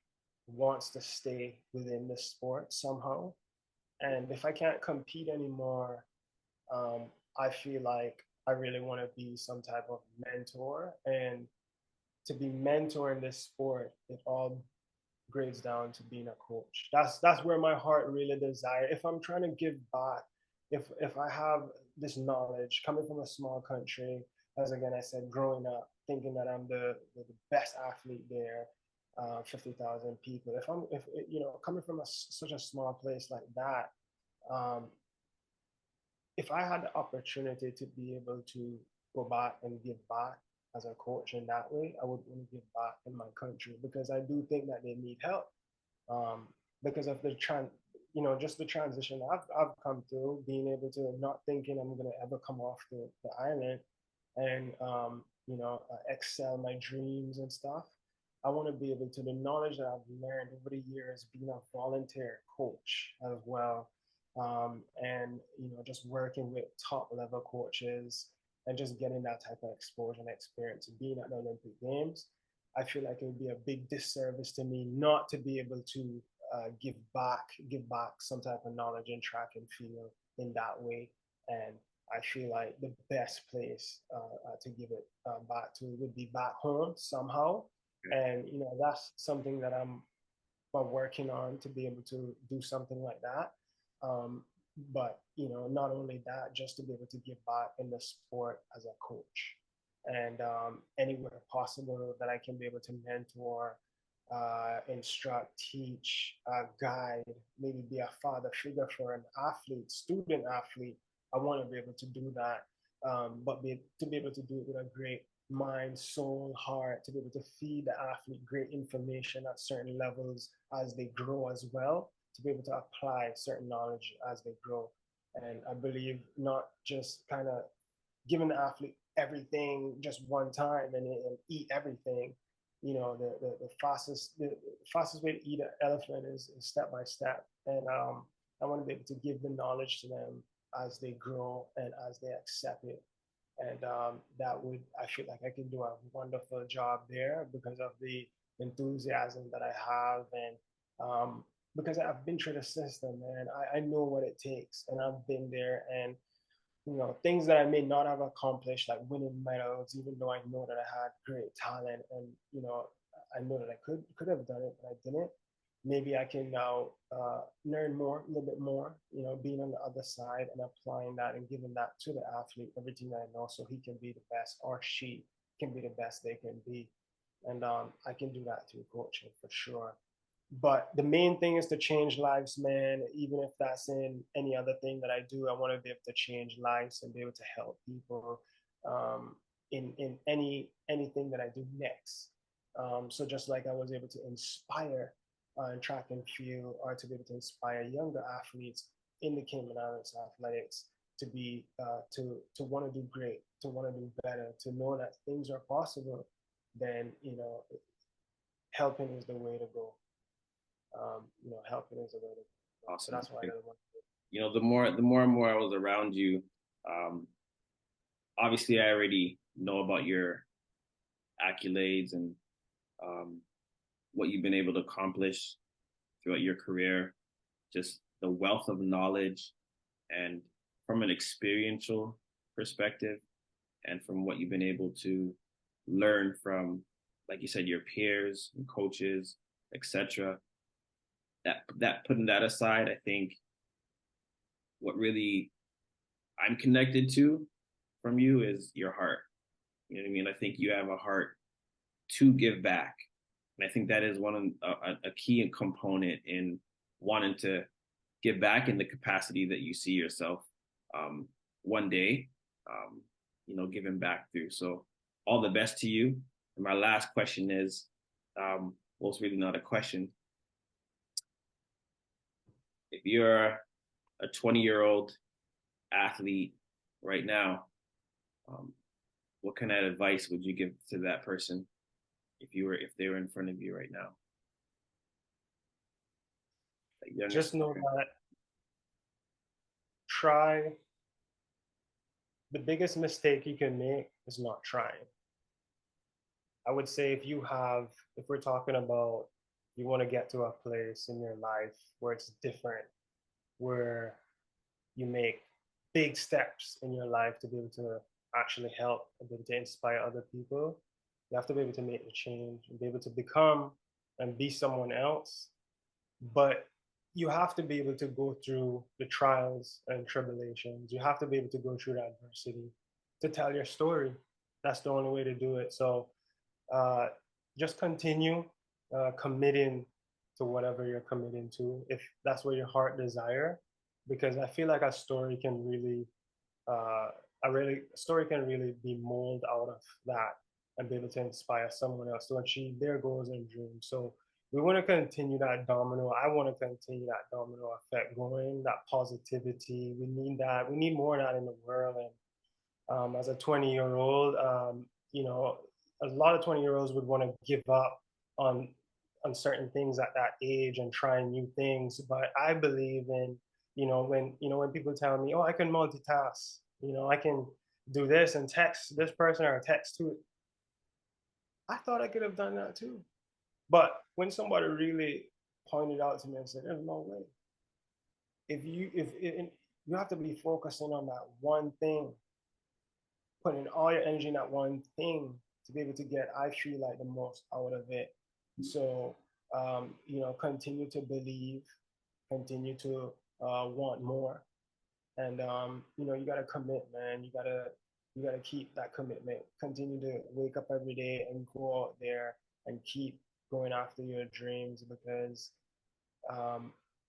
wants to stay within the sport somehow. And if I can't compete anymore, um, I feel like I really want to be some type of mentor. And to be mentoring this sport, it all grades down to being a coach. That's where my heart really desires. If I'm trying to give back, if I have this knowledge coming from a small country, as again I said, growing up thinking that I'm the best athlete there, 50,000 people. If coming from such a small place like that, um, if I had the opportunity to be able to go back and give back as a coach in that way, I would want to give back in my country because I do think that they need help. Um, because of just the transition I've come through, being able to not thinking I'm gonna ever come off the island and excel my dreams and stuff. I want to be able to the knowledge that I've learned over the years being a volunteer coach as well, and just working with top level coaches and just getting that type of exposure and experience being at the Olympic Games. I feel like it would be a big disservice to me not to be able to give back some type of knowledge in track and field in that way. And I feel like the best place to give it back to would be back home somehow. And that's something that I'm working on to be able to do something like that. But not only that, just to be able to give back in the sport as a coach, and anywhere possible that I can be able to mentor, instruct, teach, guide, maybe be a father figure for an athlete, student athlete. I want to be able to do that, but to be able to do it with a great mind, soul, heart, to be able to feed the athlete great information at certain levels as they grow as well, to be able to apply certain knowledge as they grow. And I believe not just kind of giving the athlete everything just one time and eat everything. The fastest way to eat an elephant is step by step. And I want to be able to give the knowledge to them as they grow and as they accept it. And I feel like I can do a wonderful job there because of the enthusiasm that I have, and because I've been through the system, and I know what it takes, and I've been there. And things that I may not have accomplished, like winning medals, even though I know that I had great talent, and I know that I could have done it, but I didn't. Maybe I can now learn more, a little bit more, being on the other side and applying that and giving that to the athlete, everything that I know, so he can be the best or she can be the best they can be. And I can do that through coaching for sure. But the main thing is to change lives, man. Even if that's in any other thing that I do, I want to be able to change lives and be able to help people in anything that I do next. So just like I was able to inspire in track and field, or to be able to inspire younger athletes in the Cayman Islands athletics to be to want to do great, to want to do better, to know that things are possible, then helping is the way to go. Helping is the way to go. Awesome. So that's why I really want to do it. The more and more I was around you, obviously I already know about your accolades and what you've been able to accomplish throughout your career, just the wealth of knowledge, and from an experiential perspective, and from what you've been able to learn from, like you said, your peers and coaches, etc. That putting that aside, I think what really I'm connected to from you is your heart. You know what I mean? I think you have a heart to give back. And I think that is one of a key component in wanting to give back in the capacity that you see yourself one day, giving back through. So all the best to you. And my last question is, well, it's really not a question. If you're a 20-year-old athlete right now, what kind of advice would you give to that person if they were in front of you right now? Like just know that the biggest mistake you can make is not trying. I would say if we're talking about you want to get to a place in your life where it's different, where you make big steps in your life to be able to actually help and be able to inspire other people, you have to be able to make the change and be able to become and be someone else. But you have to be able to go through the trials and tribulations. You have to be able to go through the adversity to tell your story. That's the only way to do it. So just continue committing to whatever you're committing to, if that's what your heart desire, because I feel like a story can really be molded out of that and be able to inspire someone else to achieve their goals and dreams. So we want to continue that domino. I want to continue that domino effect going, that positivity. We need that. We need more of that in the world. And as a 20-year-old, a lot of 20-year-olds would want to give up on certain things at that age and try new things. But I believe in, when people tell me, oh, I can multitask, I can do this and text this person or text to it. I thought I could have done that too. But when somebody really pointed out to me and said, there's no way. You have to be focusing on that one thing, putting all your energy in that one thing to be able to get, I feel like, the most out of it. So, continue to believe, continue to want more. And, you got to commit, man. You got to keep that commitment. Continue to wake up every day and go out there and keep going after your dreams, because,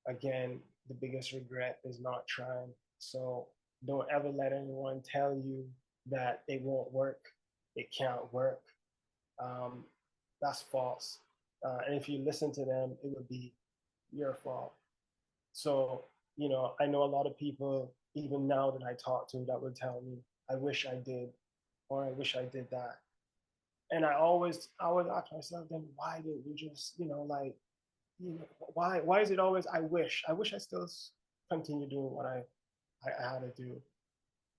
again, the biggest regret is not trying. So don't ever let anyone tell you that it won't work, it can't work. That's false. And if you listen to them, it would be your fault. So, I know a lot of people, even now that I talk to, that would tell me, I wish I did, or I wish I did that. And I always ask myself, then why did we just, why is it always, I wish I still continue doing what I had to do.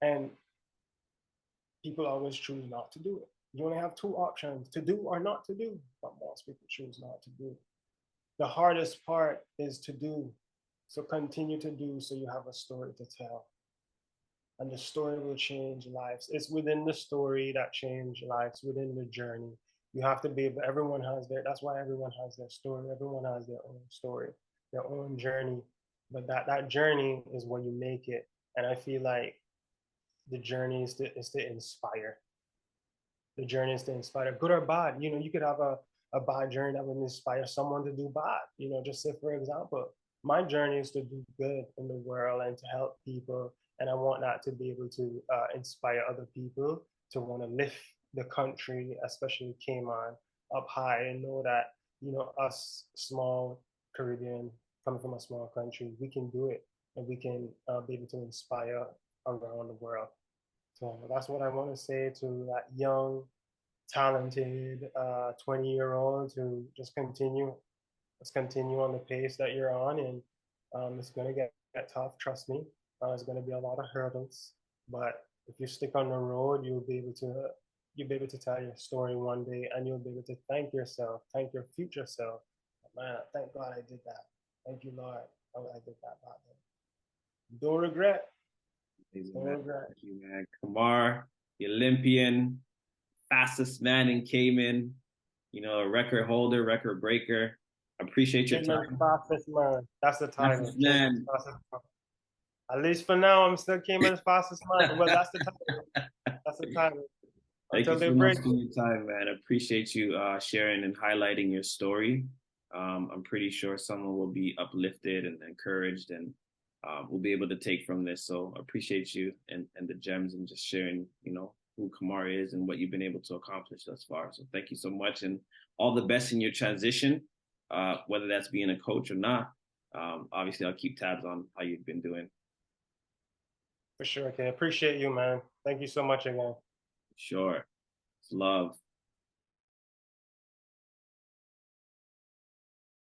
And people always choose not to do it. You only have two options, to do or not to do, but most people choose not to do. The hardest part is to do. So continue to do, so you have a story to tell. And the story will change lives. It's within the story that change lives, within the journey. You have to be able, that's why everyone has their story. Everyone has their own story, their own journey. But that journey is when you make it. And I feel like the journey is to inspire. The journey is to inspire, good or bad. You could have a bad journey that would inspire someone to do bad. Just say, for example, my journey is to do good in the world and to help people. And I want that to be able to inspire other people to want to lift the country, especially Cayman, up high, and know that, us small Caribbean, coming from a small country, we can do it, and we can be able to inspire around the world. So that's what I want to say to that young, talented 20-year-old, to just continue. Let's continue on the pace that you're on, and it's going to get tough, trust me. There's going to be a lot of hurdles, but if you stick on the road, you'll be able to tell your story one day, and you'll be able to thank yourself, thank your future self. Man, thank God I did that. Thank you, Lord. Oh, I did that back then. Don't regret. Amazing, man. Thank you, man. Kemar, the Olympian, fastest man in Cayman, a record holder, record breaker. I appreciate your Cayman's time. fastest man. That's the title. Fastest man. At least for now, I'm still Cayman's fastest man. Well, that's the title. That's the title. Thank you Until they so much break. for your time, man. I appreciate you sharing and highlighting your story. I'm pretty sure someone will be uplifted and encouraged and will be able to take from this. So I appreciate you and the gems and just sharing, who Kemar is and what you've been able to accomplish thus far. So thank you so much and all the best in your transition, whether that's being a coach or not. Obviously, I'll keep tabs on how you've been doing. For sure. Okay. Appreciate you, man. Thank you so much again. Sure. It's love.